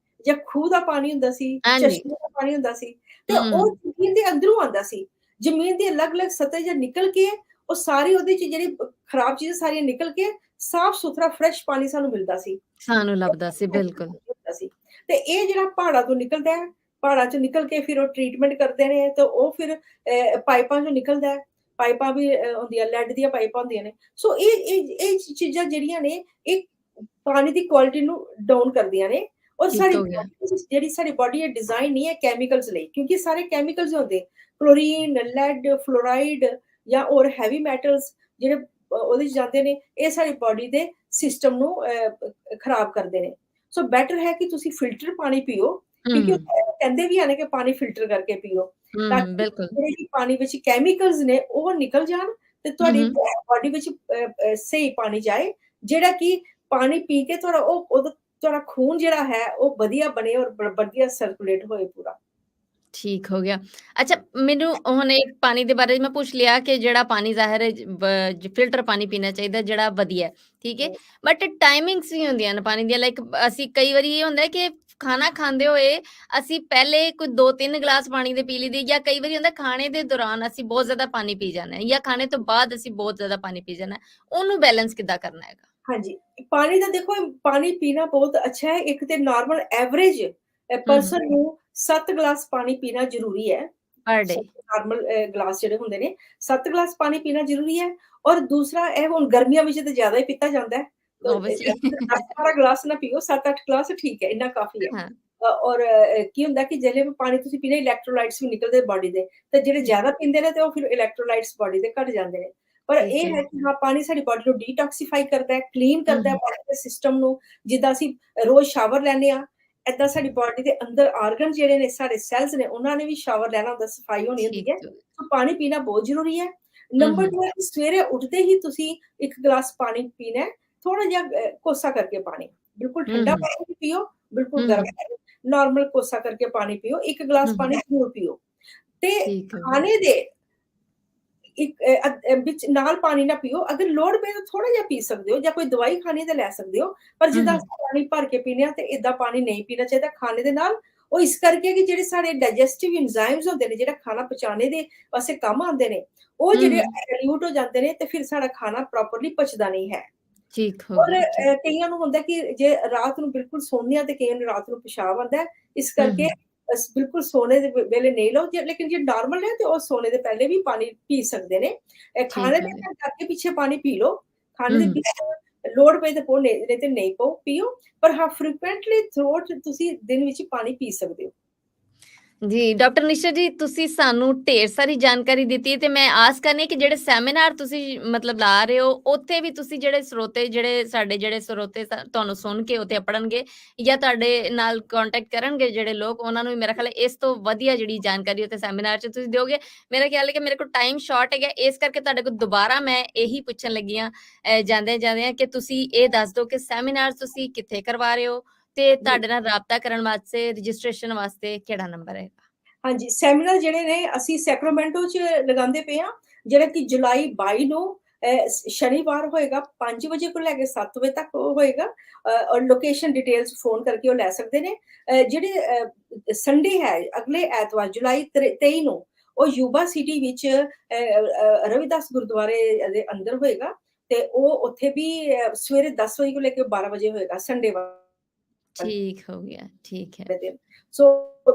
ਜਾਂ ਖੂਹ ਦਾ ਪਾਣੀ ਹੁੰਦਾ ਸੀ, ਹਾਂਜੀ। ਚਸ਼ਮੇ ਦਾ ਪਾਣੀ ਹੁੰਦਾ ਸੀ, ਤੇ ਉਹ ਹੂੰ, ਜ਼ਮੀਨ ਦੇ ਅੰਦਰੋਂ ਆਉਂਦਾ ਸੀ। ਜ਼ਮੀਨ ਦੀ ਅਲੱਗ-ਅਲੱਗ ਸਤਹ 'ਚ ਨਿਕਲ ਕੇ ਉਹ ਸਾਰੀ ਉਹਦੇ 'ਚ ਜਿਹੜੀ ਖਰਾਬ ਚੀਜ਼ਾਂ ਸਾਰੀਆਂ ਨਿਕਲ ਕੇ ਸਾਫ਼-ਸੁਥਰਾ ਫਰੈਸ਼ ਪਾਣੀ ਸਾਨੂੰ ਮਿਲਦਾ ਸੀ। ਸਾਨੂੰ ਲੱਭਦਾ ਸੀ, ਬਿਲਕੁਲ। ਸੀ। ਤੇ ਇਹ ਜਿਹੜਾ ਪਹਾੜਾਂ ਤੋਂ ਨਿਕਲਦਾ ਹੈ, ਪਹਾੜਾਂ 'ਚੋਂ ਨਿਕਲ ਕੇ ਫਿਰ ਉਹ ਟ੍ਰੀਟਮੈਂਟ ਕਰਦੇ ਨੇ ਤੇ ਉਹ ਫਿਰ ਪਾਈਪਾਂ 'ਚੋਂ ਨਿਕਲਦਾ ਹੈ। ਪਾਈਪਾਂ ਵੀ ਹੁੰਦੀਆਂ, ਲੈਡ ਦੀਆਂ ਪਾਈਪਾਂ ਹੁੰਦੀਆਂ ਨੇ। ਸੋ ਇਹ ਚੀਜ਼ਾਂ ਜਿਹੜੀਆਂ ਨੇ, ਇਹ ਪਾਣੀ ਦੀ ਕੁਆਲਿਟੀ ਨੂੰ ਡਾਊਨ ਕਰਦੀਆਂ ਨੇ ਔਰ ਠੀਕ ਸਾਡੀ ਹੋ ਗਿਆ। ਬੋਡੀ ਜਿਹੜੀ ਸਾਡੀ ਬੋਡੀ ਹੈ ਡਿਜ਼ਾਈਨ ਨਹੀਂ ਹੈ ਕੈਮੀਕਲਸ ਲਈ, ਕਿਉਂਕਿ ਸਾਰੇ ਕੈਮੀਕਲਸ ਹੁੰਦੇ, ਕਲੋਰੀਨ, ਲੈਡ, ਫਲੋਰਾਈਡ ਜਾਂ ਹੋਰ ਹੈਵੀ ਮੈਟਲਸ ਜਿਹੜੇ ਉਹਦੇ 'ਚ ਜਾਂਦੇ ਨੇ, ਇਹ ਸਾਡੀ ਬੋਡੀ ਦੇ ਸਿਸਟਮ ਨੂੰ ਖਰਾਬ ਕਰਦੇ ਨੇ। ਸੋ ਬੈਟਰ ਹੈ ਕਿ ਤੁਸੀਂ ਫਿਲਟਰ ਪਾਣੀ ਪੀਓ, ਕਿਉਂਕਿ ਉਹ ਕਹਿੰਦੇ ਵੀ ਹਨ ਕਿ ਪਾਣੀ ਫਿਲਟਰ ਕਰਕੇ ਪੀਓ, ਤਾਂ ਕਿ ਬਿਲਕੁਲ। ਜਿਹੜੇ ਵੀ ਪਾਣੀ ਵਿੱਚ ਕੈਮੀਕਲਸ ਨੇ ਉਹ ਨਿਕਲ ਜਾਣ ਤੇ ਤੁਹਾਡੀ ਬੋਡੀ ਵਿੱਚ ਸਹੀ ਪਾਣੀ ਜਾਏ, ਜਿਹੜਾ ਕਿ ਪਾਣੀ ਪੀ ਕੇ ਤੁਹਾਡਾ ਖੂਨ ਜਿਹੜਾ ਹੈ ਉਹ ਵਧੀਆ ਬਣੇ ਔਰ ਵਧੀਆ ਸਰਕੂਲੇਟ ਹੋਏ ਪੂਰਾ। ਠੀਕ ਹੋ ਗਿਆ। ਅੱਛਾ, ਮੈਨੂੰ ਹੁਣ ਇੱਕ ਪਾਣੀ ਦੇ ਬਾਰੇ ਮੈਂ ਪੁੱਛ ਲਿਆ ਕਿ ਜਿਹੜਾ ਪਾਣੀ ਜ਼ਾਹਿਰ ਹੈ ਫਿਲਟਰ ਪਾਣੀ ਪੀਣਾ ਚਾਹੀਦਾ ਜਿਹੜਾ ਵਧੀਆ ਹੈ, ਠੀਕ ਹੈ। ਬਟ ਟਾਈਮਿੰਗਸ ਵੀ ਹੁੰਦੀਆਂ ਨੇ ਪਾਣੀ ਦੀਆਂ, ਲਾਈਕ ਅਸੀਂ ਕਈ ਵਾਰੀ ਇਹ ਹੁੰਦਾ ਹੈ ਕਿ ਖਾਣਾ ਖਾਂਦੇ ਹੋਏ ਅਸੀਂ ਪਹਿਲੇ ਕੋਈ 2-3 ਗਲਾਸ ਪਾਣੀ ਦੇ ਪੀ ਲਈਦੇ, ਜਾਂ ਕਈ ਵਾਰੀ ਹੁੰਦਾ ਖਾਣੇ ਦੇ ਦੌਰਾਨ ਅਸੀਂ ਬਹੁਤ ਜ਼ਿਆਦਾ ਪਾਣੀ ਪੀ ਜਾਂਦੇ ਹਾਂ ਜਾਂ ਖਾਣੇ ਤੋਂ ਬਾਅਦ ਅਸੀਂ ਬਹੁਤ ਜ਼ਿਆਦਾ ਪਾਣੀ ਪੀ ਜਾਂਦੇ ਹਾਂ। ਉਹਨੂੰ ਬੈਲੈਂਸ ਕਿੱਦਾਂ ਕਰਨਾ ਹੈਗਾ? ਹਾਂਜੀ, ਪਾਣੀ ਦਾ ਦੇਖੋ, ਪਾਣੀ ਪੀਣਾ ਬਹੁਤ ਅੱਛਾ ਹੈ। ਇੱਕ ਤੇ ਨਾਰਮਲ ਐਵਰੇਜ ਪਰਸਨ ਨੂੰ 7 ਗਲਾਸ ਪਾਣੀ ਪੀਣਾ ਜ਼ਰੂਰੀ ਹੈ। ਪਰ ਡੇ। 7 ਨਾਰਮਲ ਗਲਾਸ ਜਿਹੜੇ ਹੁੰਦੇ ਨੇ, 7 ਗਲਾਸ ਪਾਣੀ ਪੀਣਾ ਜ਼ਰੂਰੀ ਹੈ। ਔਰ ਦੂਸਰਾ, ਇਹ ਹੁਣ ਗਰਮੀਆਂ ਵਿੱਚ ਤਾਂ ਜ਼ਿਆਦਾ ਹੀ ਪੀਤਾ ਜਾਂਦਾ ਹੈ। ਓਬਵੀਅਸਲੀ। 10-12 ਗਲਾਸ ਨਾ ਪੀਓ, 7-8 ਗਲਾਸ ਠੀਕ ਹੈ, ਇੰਨਾ ਕਾਫੀ ਹੈ। ਹਾਂ, ਔਰ ਕੀ ਹੁੰਦਾ ਕਿ ਜਿਹੜੇ ਵੀ ਪਾਣੀ ਤੁਸੀਂ ਪੀਣਾ, ਇਲੈਕਟ੍ਰੋਲਾਈਟਸ ਵੀ ਨਿਕਲਦੇ ਬੋਡੀ ਦੇ, ਤੇ ਜਿਹੜੇ ਠੀਕ, ਜ਼ਿਆਦਾ ਪੀਂਦੇ ਨੇ ਤੇ ਉਹ ਫਿਰ ਇਲੈਕਟ੍ਰੋਲਾਈਟਸ ਬੋਡੀ ਦੇ ਘਟ ਜਾਂਦੇ ਨੇ। ਪਰ ਠੀਕ ਇਹ ਹੈ। ਹੈ ਕਿ ਹਾਂ, ਪਾਣੀ ਸਾਡੀ ਬੋਡੀ ਨੂੰ ਡੀਟੌਕਸੀਫਾਈ ਕਰਦਾ ਹੈ, ਕਲੀਨ ਕਰਦਾ ਹੈ ਬੋਡੀ ਦੇ ਸਿਸਟਮ ਨੂੰ। ਜਿੱਦਾਂ ਅਸੀਂ ਰੋਜ਼ ਸ਼ਾਵਰ ਲੈਂਦੇ ਹਾਂ, ਏਦਾਂ ਸਾਡੀ ਬੋਡੀ ਦੇ ਅੰਦਰ ਆਰਗਨ ਜਿਹੜੇ ਨੇ, ਸਾਡੇ ਸੈਲਸ ਨੇ, ਉਹਨਾਂ ਨੇ ਵੀ ਸ਼ਾਵਰ ਲੈਣਾ ਹੁੰਦਾ, ਸਫਾਈ ਹੋਣੀ ਹੁੰਦੀ ਠੀਕ ਹੈ। ਹੋ ਸੋ ਪਾਣੀ ਪੀਣਾ ਬਹੁਤ ਜ਼ਰੂਰੀ ਹੈ। ਨੰਬਰ ਗਿਆ। 2 ਹੈ ਕਿ ਸਵੇਰੇ ਉੱਠਦੇ ਹੀ ਤੁਸੀਂ 1 ਗਲਾਸ ਪਾਣੀ ਪੀਣਾ ਹੈ, ਥੋੜਾ ਜਿਹਾ ਕੋਸਾ ਕਰਕੇ ਪਾਣੀ, ਬਿਲਕੁਲ ਠੰਡਾ ਪਾਣੀ ਨਹੀਂ ਪੀਓ, ਬਿਲਕੁਲ ਗਰਮ ਪਾਣੀ, ਨਾਰਮਲ ਕੋਸਾ ਕਰਕੇ ਪਾਣੀ ਪੀਓ, 1 ਗਲਾਸ ਪਾਣੀ ਜ਼ਰੂਰ ਪੀਓ। ਤੇ ਠੀਕ ਹੋ ਗਿਆ। ਖਾਣੇ ਦੇ ਇੱਕ ਵਿੱਚ ਨਾਲ ਪਾਣੀ ਨਾ ਪੀਓ, ਅਗਰ ਲੋੜ ਪਏ ਤਾਂ ਥੋੜਾ ਜਿਹਾ ਪੀ ਸਕਦੇ ਹੋ, ਜਾਂ ਕੋਈ ਦਵਾਈ ਖਾਣੀ ਤਾਂ ਲੈ ਸਕਦੇ ਹੋ, ਪਰ ਜਿੱਦਾਂ ਅਸੀਂ ਪਾਣੀ ਭਰ ਕੇ ਪੀਂਦੇ ਹਾਂ ਤੇ ਏਦਾਂ ਪਾਣੀ ਨਹੀਂ ਪੀਣਾ ਚਾਹੀਦਾ ਖਾਣੇ ਦੇ ਨਾਲ। ਉਹ ਇਸ ਕਰਕੇ ਕਿ ਜਿਹੜੇ ਸਾਡੇ ਡਾਈਜੈਸਟਿਵ ਐਂਜ਼ਾਈਮਸ ਹੁੰਦੇ ਨੇ, ਜਿਹੜਾ ਖਾਣਾ ਪਚਾਉਣੇ ਦੇ ਵਾਸਤੇ ਕੰਮ ਆਉਂਦੇ ਨੇ, ਉਹ ਜਿਹੜੇ ਡਾਇਲੂਟ ਹੋ ਜਾਂਦੇ ਨੇ ਤੇ ਫਿਰ ਸਾਡਾ ਖਾਣਾ ਪ੍ਰੋਪਰਲੀ ਪਚਦਾ ਨਹੀਂ ਹੈ। ਠੀਕ ਹੋ ਔਰ ਗਿਆ, ਠੀਕ। ਕਈਆਂ ਨੂੰ ਹੁੰਦਾ ਕਿ ਜੇ ਰਾਤ ਨੂੰ ਬਿਲਕੁਲ ਸੌਂਦੇ ਆ ਤੇ ਕਈਆਂ ਨੂੰ ਰਾਤ ਨੂੰ ਪਿਸ਼ਾਬ ਆਉਂਦਾ ਹੈ। ਇਸ ਕਰਕੇ ਬਿਲਕੁਲ ਸੋਨੇ ਦੇ ਵੇਲੇ ਨਹੀਂ ਲਓ, ਲੇਕਿਨ ਜੇ ਨਾਰਮਲ ਹੈ ਤੇ ਉਹ ਸੋਨੇ ਦੇ ਪਹਿਲੇ ਵੀ ਪਾਣੀ ਪੀ ਸਕਦੇ ਨੇ। ਖਾਣੇ ਠੀਕ ਦੇ ਹੋ ਗਿਆ। ਟਾਈਮ ਅੱਗੇ ਪਿੱਛੇ ਪਾਣੀ ਪੀ ਲਓ, ਖਾਣੇ ਦੇ ਹੂੰ। ਵਿੱਚ ਲੋੜ ਪਏ ਤੇ ਪੋ, ਨਹੀਂ ਤੇ ਨਹੀਂ ਪੀਓ, ਪਰ ਹਾਂ ਫ੍ਰੀਕੁਐਂਟਲੀ ਥਰੂਆਊਟ ਤੁਸੀਂ ਦਿਨ ਵਿੱਚ ਪਾਣੀ ਪੀ ਸਕਦੇ ਹੋ। ਜੀ, ਡਾਕਟਰ ਨਿਸ਼ਾ ਜੀ, ਤੁਸੀਂ ਸਾਨੂੰ ਢੇਰ ਸਾਰੀ ਜਾਣਕਾਰੀ ਦਿੱਤੀ ਹੈ ਤੇ ਮੈਂ ਆਸ ਕਰਨੀ ਕਿ ਜਿਹੜੇ ਸੈਮੀਨਾਰ ਤੁਸੀਂ ਮਤਲਬ ਲਾ ਰਹੇ ਹੋ, ਉੱਥੇ ਵੀ ਤੁਸੀਂ ਜਿਹੜੇ ਸਰੋਤੇ, ਜਿਹੜੇ ਸਾਡੇ ਜਿਹੜੇ ਸਰੋਤੇ ਤੁਹਾਨੂੰ ਸੁਣ ਕੇ ਉੱਥੇ ਪੜ੍ਹਨਗੇ ਜਾਂ ਤੁਹਾਡੇ ਨਾਲ ਕੰਟੈਕਟ ਕਰਨਗੇ ਜਿਹੜੇ ਲੋਕ, ਉਹਨਾਂ ਨੂੰ ਵੀ ਮੇਰਾ ਖਿਆਲ ਹੈ ਇਸ ਤੋਂ ਵਧੀਆ ਜਿਹੜੀ ਜਾਣਕਾਰੀ ਉੱਥੇ ਸੈਮੀਨਾਰ 'ਚ ਤੁਸੀਂ ਦਿਓਗੇ। ਮੇਰਾ ਖਿਆਲ ਹੈ ਕਿ ਮੇਰੇ ਕੋਲ ਟਾਈਮ ਸ਼ਾਰਟ ਹੈਗਾ, ਇਸ ਕਰਕੇ ਤੁਹਾਡੇ ਕੋਲ ਦੁਬਾਰਾ ਮੈਂ ਇਹੀ ਪੁੱਛਣ ਲੱਗੀ ਹਾਂ ਜਾਂਦਿਆਂ-ਜਾਂਦਿਆਂ ਕਿ ਤੁਸੀਂ ਇਹ ਦੱਸ ਦਿਓ ਕਿ ਸੈਮੀਨਾਰ ਤੁਸੀਂ ਕਿੱਥੇ ਕਰਵਾ ਰਹੇ ਹੋ ਤੇ ਜੀ। ਤੁਹਾਡੇ ਨਾਲ ਰਾਬਤਾ ਕਰਨ ਵਾਸਤੇ, ਰਜਿਸਟ੍ਰੇਸ਼ਨ ਵਾਸਤੇ ਕਿਹੜਾ ਨੰਬਰ ਹੈ? ਹਾਂਜੀ, ਸੈਮੀਨਾਰ ਜਿਹੜੇ ਨੇ ਅਸੀਂ ਸੈਕਰਾਮੈਂਟੋ 'ਚ ਲਗਾਉਂਦੇ ਪਏ ਹਾਂ, ਜਿਹੜਾ ਕਿ ਜੁਲਾਈ 22 ਨੂੰ ਸ਼ਨੀਵਾਰ ਹੋਏਗਾ, 5 ਵਜੇ ਤੋਂ ਲੈ ਕੇ 7 ਵਜੇ ਤੱਕ ਉਹ ਹੋਏਗਾ। ਔਰ ਲੋਕੇਸ਼ਨ ਡਿਟੇਲਸ ਫ਼ੋਨ ਕਰਕੇ ਉਹ ਲੈ ਸਕਦੇ ਨੇ। ਸੰਡੇ ਹੈ, ਅਗਲੇ ਐਤਵਾਰ ਜੁਲਾਈ 23 ਨੂੰ, ਉਹ ਯੂਬਾ ਸਿਟੀ ਵਿੱਚ ਰਵਿਦਾਸ ਗੁਰਦੁਆਰੇ ਦੇ ਅੰਦਰ ਹੋਏਗਾ, ਤੇ ਉਹ ਉੱਥੇ ਵੀ ਸਵੇਰੇ 10 ਵਜੇ ਤੋਂ ਲੈ ਕੇ 12 ਵਜੇ ਹੋਏਗਾ, ਸੰਡੇ ਵਾਲੇ ठीक हो गया, ठीक है। ਦਿਨ। ਸੋ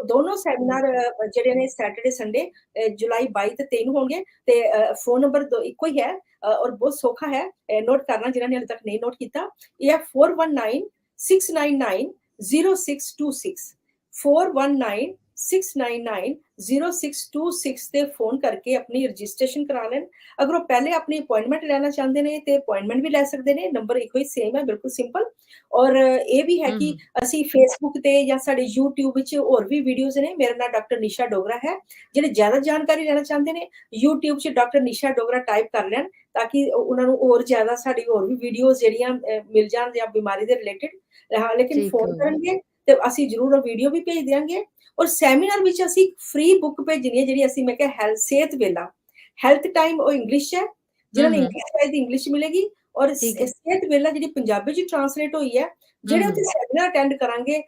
ਦੋਨੋਂ ਸੈਮੀਨਾਰ ਜਿਹੜੇ ਨੇ ਸੈਟਰਡੇ, ਸੰਡੇ ਜੁਲਾਈ 22 ਤੇ 23 ਨੂੰ ਹੋਣਗੇ, ਤੇ ਫ਼ੋਨ ਨੰਬਰ ਇੱਕੋ ਹੀ ਹੈ, ਔਰ ਬਹੁਤ ਸੌਖਾ ਹੈ, ਨੋਟ ਕਰਨਾ ਜਿਹਨਾਂ ਨੇ ਹਾਲੇ ਤੱਕ ਨਹੀਂ ਨੋਟ ਕੀਤਾ। ਇਹ ਹੈ 4196990626 4196990626 ਤੇ ਫ਼ੋਨ ਕਰਕੇ ਆਪਣੀ ਰਜਿਸਟ੍ਰੇਸ਼ਨ ਕਰਾ ਲੈਣ। ਅਗਰ ਉਹ ਪਹਿਲੇ ਆਪਣੀ ਅਪਾਇੰਟਮੈਂਟ ਲੈਣਾ ਚਾਹੁੰਦੇ ਨੇ ਤੇ ਅਪਾਇੰਟਮੈਂਟ ਵੀ ਲੈ ਸਕਦੇ ਨੇ, ਨੰਬਰ ਇੱਕੋ ਹੀ ਸੇਮ ਹੈ, ਬਿਲਕੁਲ ਸਿੰਪਲ। ਔਰ ਇਹ ਵੀ ਹੈ ਕਿ हुँ, ਅਸੀਂ ਫੇਸਬੁੱਕ ਤੇ ਜਾਂ ਸਾਡੇ YouTube ਵਿੱਚ ਹੋਰ ਵੀ ਵੀਡੀਓਜ਼ ਨੇ। ਮੇਰਾ ਨਾਮ ਡਾਕਟਰ ਨਿਸ਼ਾ ਡੋਗਰਾ ਹੈ। ਜਿਹੜੇ ਜ਼ਿਆਦਾ ਜਾਣਕਾਰੀ ਲੈਣਾ ਚਾਹੁੰਦੇ ਨੇ, YouTube 'ਚ ਡਾਕਟਰ ਨਿਸ਼ਾ ਡੋਗਰਾ ਟਾਈਪ ਕਰ ਲੈਣ, ਤਾਂ ਕਿ ਉਹਨਾਂ ਨੂੰ ਹੋਰ ਜ਼ਿਆਦਾ ਸਾਡੀ ਹੋਰ ਵੀ ਵੀਡੀਓਜ਼ ਜਿਹੜੀਆਂ ਮਿਲ ਜਾਣ ਜਾਂ ਬਿਮਾਰੀ ਦੇ ਰਿਲੇਟਿਡ। ਹਾਂ, ਲੇਕਿਨ ठीक ਫ਼ੋਨ हो गया। ਕਰਨਗੇ ਤੇ ਅਸੀਂ ਜ਼ਰੂਰ ਉਹ ਵੀਡੀਓ ਵੀ ਭੇਜ ਦਿਆਂਗੇ। ਔਰ ਸੈਮੀਨਾਰ ਵਿੱਚ ਅਸੀਂ ਫ੍ਰੀ ਬੁੱਕ ਭੇਜਣੀ ਹੈ, ਜਿਹੜੀ ਅਸੀਂ, ਮੈਂ ਕਿਹਾ, ਸਿਹਤ ਵੇਲਾ, ਹੈਲਥ ਟਾਈਮ, ਉਹ ਇੰਗਲਿਸ਼ ਹੈ। हुँ, ਜਿਹਨਾਂ ਨੇ हुँ, ਇੰਗਲਿਸ਼ ਚਾਹੀਦੀ ਇੰਗਲਿਸ਼ ਮਿਲੇਗੀ, ਔਰ ठीक है। ਸਿਹਤ ਵੇਲਾ ਜਿਹੜੀ ਪੰਜਾਬੀ 'ਚ ਟ੍ਰਾਂਸਲੇਟ ਹੋਈ ਹੈ, हुँ, ਜਿਹੜੇ ਉੱਥੇ हुँ, ਸੈਮੀਨਾਰ ਅਟੈਂਡ ਕਰਨਗੇ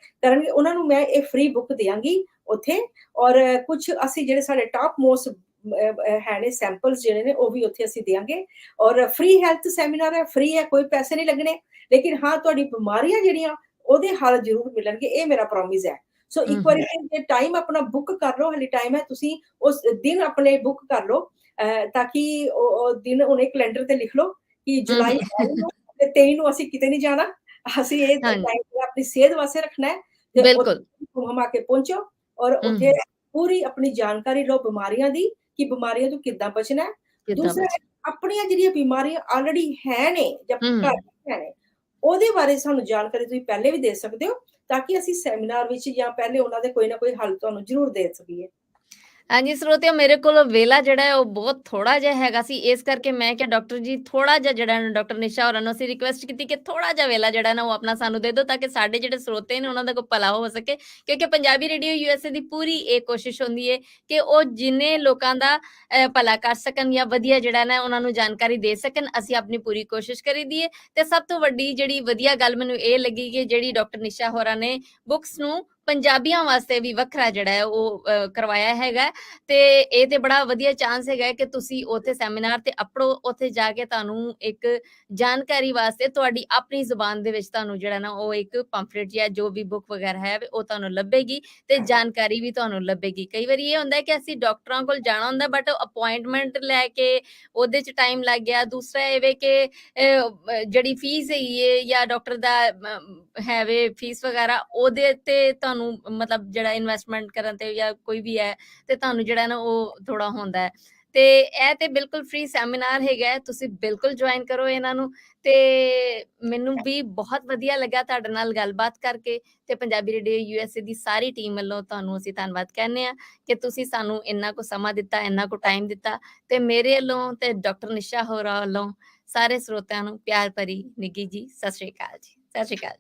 ਉਹਨਾਂ ਨੂੰ ਮੈਂ ਇਹ ਫ੍ਰੀ ਬੁੱਕ ਦਿਆਂਗੀ ਉੱਥੇ। ਔਰ ਕੁਛ ਅਸੀਂ ਜਿਹੜੇ ਸਾਡੇ ਟਾਪ ਮੋਸਟ ਹੈ ਨੇ ਸੈਂਪਲਸ ਜਿਹੜੇ ਨੇ, ਉਹ ਵੀ ਉੱਥੇ ਅਸੀਂ ਦਿਆਂਗੇ। ਔਰ ਫ੍ਰੀ ਹੈਲਥ ਸੈਮੀਨਾਰ ਹੈ, ਫ੍ਰੀ ਹੈ, ਕੋਈ ਪੈਸੇ ਨਹੀਂ ਲੱਗਣੇ, ਲੇਕਿਨ ਹਾਂ ਤੁਹਾਡੀ ਬਿਮਾਰੀਆਂ ਜਿਹੜੀਆਂ ਉਹਦੇ ਹੱਲ ਜ਼ਰੂਰ ਮਿਲਣਗੇ, ਇਹ ਮੇਰਾ ਪ੍ਰੋਮਿਸ ਹੈ। ਸੋ हुँ, ਇੱਕ ਵਾਰੀ हुँ, ਜੇ ਟਾਈਮ ਆਪਣਾ ਬੁੱਕ ਕਰ ਲਓ, ਹਾਲੇ ਟਾਈਮ ਹੈ, ਤੁਸੀਂ ਉਸ ਦਿਨ ਆਪਣੇ ਬੁੱਕ ਕਰ ਲਓ, ਤਾਂ ਕਿ ਉਹ ਦਿਨ ਉਹਨੇ ਕੈਲੰਡਰ ਤੇ ਲਿਖ ਲਓ ਕਿ हुँ, ਜੁਲਾਈ 22 हुँ। ਨੂੰ ਤੇ 23 ਨੂੰ ਅਸੀਂ ਕਿਤੇ ਨਹੀਂ ਜਾਣਾ। ਅਸੀਂ ਇਹ हाँ, ਟਾਈਮ ਆਪਣੀ ਸਿਹਤ ਵਾਸਤੇ ਰੱਖਣਾ ਹੈ, ਤੇ बिल्कुल। ਉੱਥੇ ਘੁੰਮ ਕੇ ਪਹੁੰਚੋ, ਔਰ हुँ, ਉੱਥੇ हुँ, ਪੂਰੀ ਆਪਣੀ ਜਾਣਕਾਰੀ ਲਓ ਬਿਮਾਰੀਆਂ ਦੀ, ਕਿ ਬਿਮਾਰੀਆਂ ਤੋਂ ਕਿੱਦਾਂ ਬਚਣਾ ਹੈ। कितना ਦੂਸਰਾ ਹੈ, बचा? ਆਪਣੀਆਂ ਜਿਹੜੀਆਂ ਬਿਮਾਰੀਆਂ ਆਲਰੇਡੀ ਹੈ ਨੇ ਜਾਂ हुँ, ਘਰ हुँ। ਵਿੱਚ ਹੈ ਨੇ, ਉਹਦੇ ਬਾਰੇ ਸਾਨੂੰ ਜਾਣਕਾਰੀ ਤੁਸੀਂ ਪਹਿਲੇ ਵੀ ਦੇ ਸਕਦੇ ਹੋ, ਤਾਂ ਕਿ ਅਸੀਂ ਸੈਮੀਨਾਰ ਵਿੱਚ ਜਾਂ ਪਹਿਲੇ ਉਹਨਾਂ ਦੇ ਕੋਈ ਨਾ ਕੋਈ ਹੱਲ ਤੁਹਾਨੂੰ ਜ਼ਰੂਰ ਦੇ ਸਕੀਏ। ਹਾਂਜੀ ਸਰੋਤਿਓ, ਮੇਰੇ ਕੋਲ ਵੇਲਾ ਜਿਹੜਾ ਹੈ ਉਹ ਬਹੁਤ ਥੋੜਾ ਜਿਹਾ ਹੈਗਾ ਸੀ, ਇਸ ਕਰਕੇ ਮੈਂ ਕਿਹਾ ਡਾਕਟਰ ਜੀ ਥੋੜਾ ਜਿਹਾ ਜਿਹੜਾ ਹੈ ਨਾ, ਡਾਕਟਰ ਨਿਸ਼ਾ ਹੋਰਾਂ ਨੂੰ ਅਸੀਂ ਰਿਕੁਐਸਟ ਕੀਤੀ ਕਿ ਥੋੜਾ ਜਿਹਾ ਵੇਲਾ ਜਿਹੜਾ ਨਾ ਉਹ ਆਪਣਾ ਸਾਨੂੰ ਦੇ ਦਿਓ, ਤਾਂ ਕਿ ਸਾਡੇ ਜਿਹੜੇ ਸਰੋਤੇ ਨੇ ਉਹਨਾਂ ਦਾ ਕੋਈ ਭਲਾ ਹੋ ਸਕੇ। ਕਿਉਂਕਿ ਪੰਜਾਬੀ ਰੇਡੀਓ USA ਦੀ ਪੂਰੀ ਇਹ ਕੋਸ਼ਿਸ਼ ਹੁੰਦੀ ਹੈ ਕਿ ਉਹ ਜਿੰਨੇ ਲੋਕਾਂ ਦਾ ਭਲਾ ਕਰ ਸਕਣ ਜਾਂ ਵਧੀਆ ਜਿਹੜਾ ਨਾ ਉਹਨਾਂ ਨੂੰ ਜਾਣਕਾਰੀ ਦੇ ਸਕਣ, ਅਸੀਂ ਆਪਣੀ ਪੂਰੀ ਕੋਸ਼ਿਸ਼ ਕਰੀਦੀ ਹੈ। ਤੇ ਸਭ ਤੋਂ ਵੱਡੀ ਜਿਹੜੀ ਵਧੀਆ ਗੱਲ ਮੈਨੂੰ ਇਹ ਲੱਗੀ ਕਿ ਜਿਹੜੀ ਡਾਕਟਰ ਨਿਸ਼ਾ ਹੋਰਾਂ ਨੇ ਬੁੱਕਸ ਨੂੰ ਪੰਜਾਬੀਆਂ ਵਾਸਤੇ ਵੀ ਵੱਖਰਾ ਜਿਹੜਾ ਹੈ ਉਹ ਕਰਵਾਇਆ ਹੈਗਾ, ਤੇ ਇਹ ਤੇ ਬੜਾ ਵਧੀਆ ਚਾਂਸ ਹੈਗਾ ਕਿ ਤੁਸੀਂ ਉੱਥੇ ਸੈਮੀਨਾਰ ਤੇ ਅਪੜੋ, ਉੱਥੇ ਜਾ ਕੇ ਤੁਹਾਨੂੰ ਇੱਕ ਜਾਣਕਾਰੀ ਵਾਸਤੇ ਤੁਹਾਡੀ ਆਪਣੀ ਜ਼ੁਬਾਨ ਦੇ ਵਿੱਚ ਤੁਹਾਨੂੰ ਜਿਹੜਾ ਨਾ ਉਹ ਇੱਕ ਪੰਫਲੇਟ ਜਾਂ ਜੋ ਵੀ ਬੁੱਕ ਵਗੈਰਾ ਹੈ ਉਹ ਤੁਹਾਨੂੰ ਲੱਭੇਗੀ, ਤੇ ਜਾਣਕਾਰੀ ਵੀ ਤੁਹਾਨੂੰ ਲੱਭੇਗੀ। ਕਈ ਵਾਰੀ ਇਹ ਹੁੰਦਾ ਕਿ ਅਸੀਂ ਡਾਕਟਰਾਂ ਕੋਲ ਜਾਣਾ ਹੁੰਦਾ, ਬਟ ਅਪਾਇੰਟਮੈਂਟ ਲੈ ਕੇ ਉਹਦੇ 'ਚ ਟਾਈਮ ਲੱਗ ਗਿਆ। ਦੂਸਰਾ ਇਹ ਵੇ ਕਿ ਜਿਹੜੀ ਫੀਸ ਹੈਗੀ ਹੈ ਜਾਂ ਡਾਕਟਰ ਦਾ ਹੈ ਵੇ ਫੀਸ ਵਗੈਰਾ, ਉਹਦੇ ਤੇ ਤੁਹਾਨੂੰ ਮਤਲਬ ਜਿਹੜਾ ਇਨਵੈਸਟਮੈਂਟ ਕਰਨ ਤੇ ਜਾਂ ਕੋਈ ਵੀ ਹੈ ਤੇ ਤੁਹਾਨੂੰ ਜਿਹੜਾ ਨਾ ਉਹ ਥੋੜਾ ਹੁੰਦਾ ਹੈ। ਤੇ ਇਹ ਤੇ ਬਿਲਕੁਲ ਫ੍ਰੀ ਸੈਮੀਨਾਰ ਹੈਗਾ ਹੈ, ਤੁਸੀਂ ਬਿਲਕੁਲ ਜੁਆਇਨ ਕਰੋ ਇਹਨਾਂ ਨੂੰ। ਤੇ ਮੈਨੂੰ ਵੀ ਬਹੁਤ ਵਧੀਆ ਲੱਗਾ ਤੁਹਾਡੇ ਨਾਲ ਗੱਲਬਾਤ ਕਰਕੇ, ਤੇ ਪੰਜਾਬੀ ਰੇਡੀਓ USA ਦੀ ਸਾਰੀ ਟੀਮ ਵੱਲੋਂ ਤੁਹਾਨੂੰ ਅਸੀਂ ਧੰਨਵਾਦ ਕਹਿੰਦੇ ਹਾਂ ਕਿ ਤੁਸੀਂ ਸਾਨੂੰ ਇੰਨਾ ਕੁ ਸਮਾਂ ਦਿੱਤਾ, ਇੰਨਾ ਕੁ ਟਾਈਮ ਦਿੱਤਾ। ਤੇ ਮੇਰੇ ਵੱਲੋਂ ਤੇ ਡਾਕਟਰ ਨਿਸ਼ਾ ਹੋਰਾਂ ਵੱਲੋਂ ਸਾਰੇ ਸਰੋਤਿਆਂ ਨੂੰ ਪਿਆਰ ਭਰੀ ਨਿੱਘੀ ਜੀ ਸਤਿ ਸ਼੍ਰੀ ਅਕਾਲ ਜੀ। ਸਤਿ ਸ਼੍ਰੀ ਅਕਾਲ।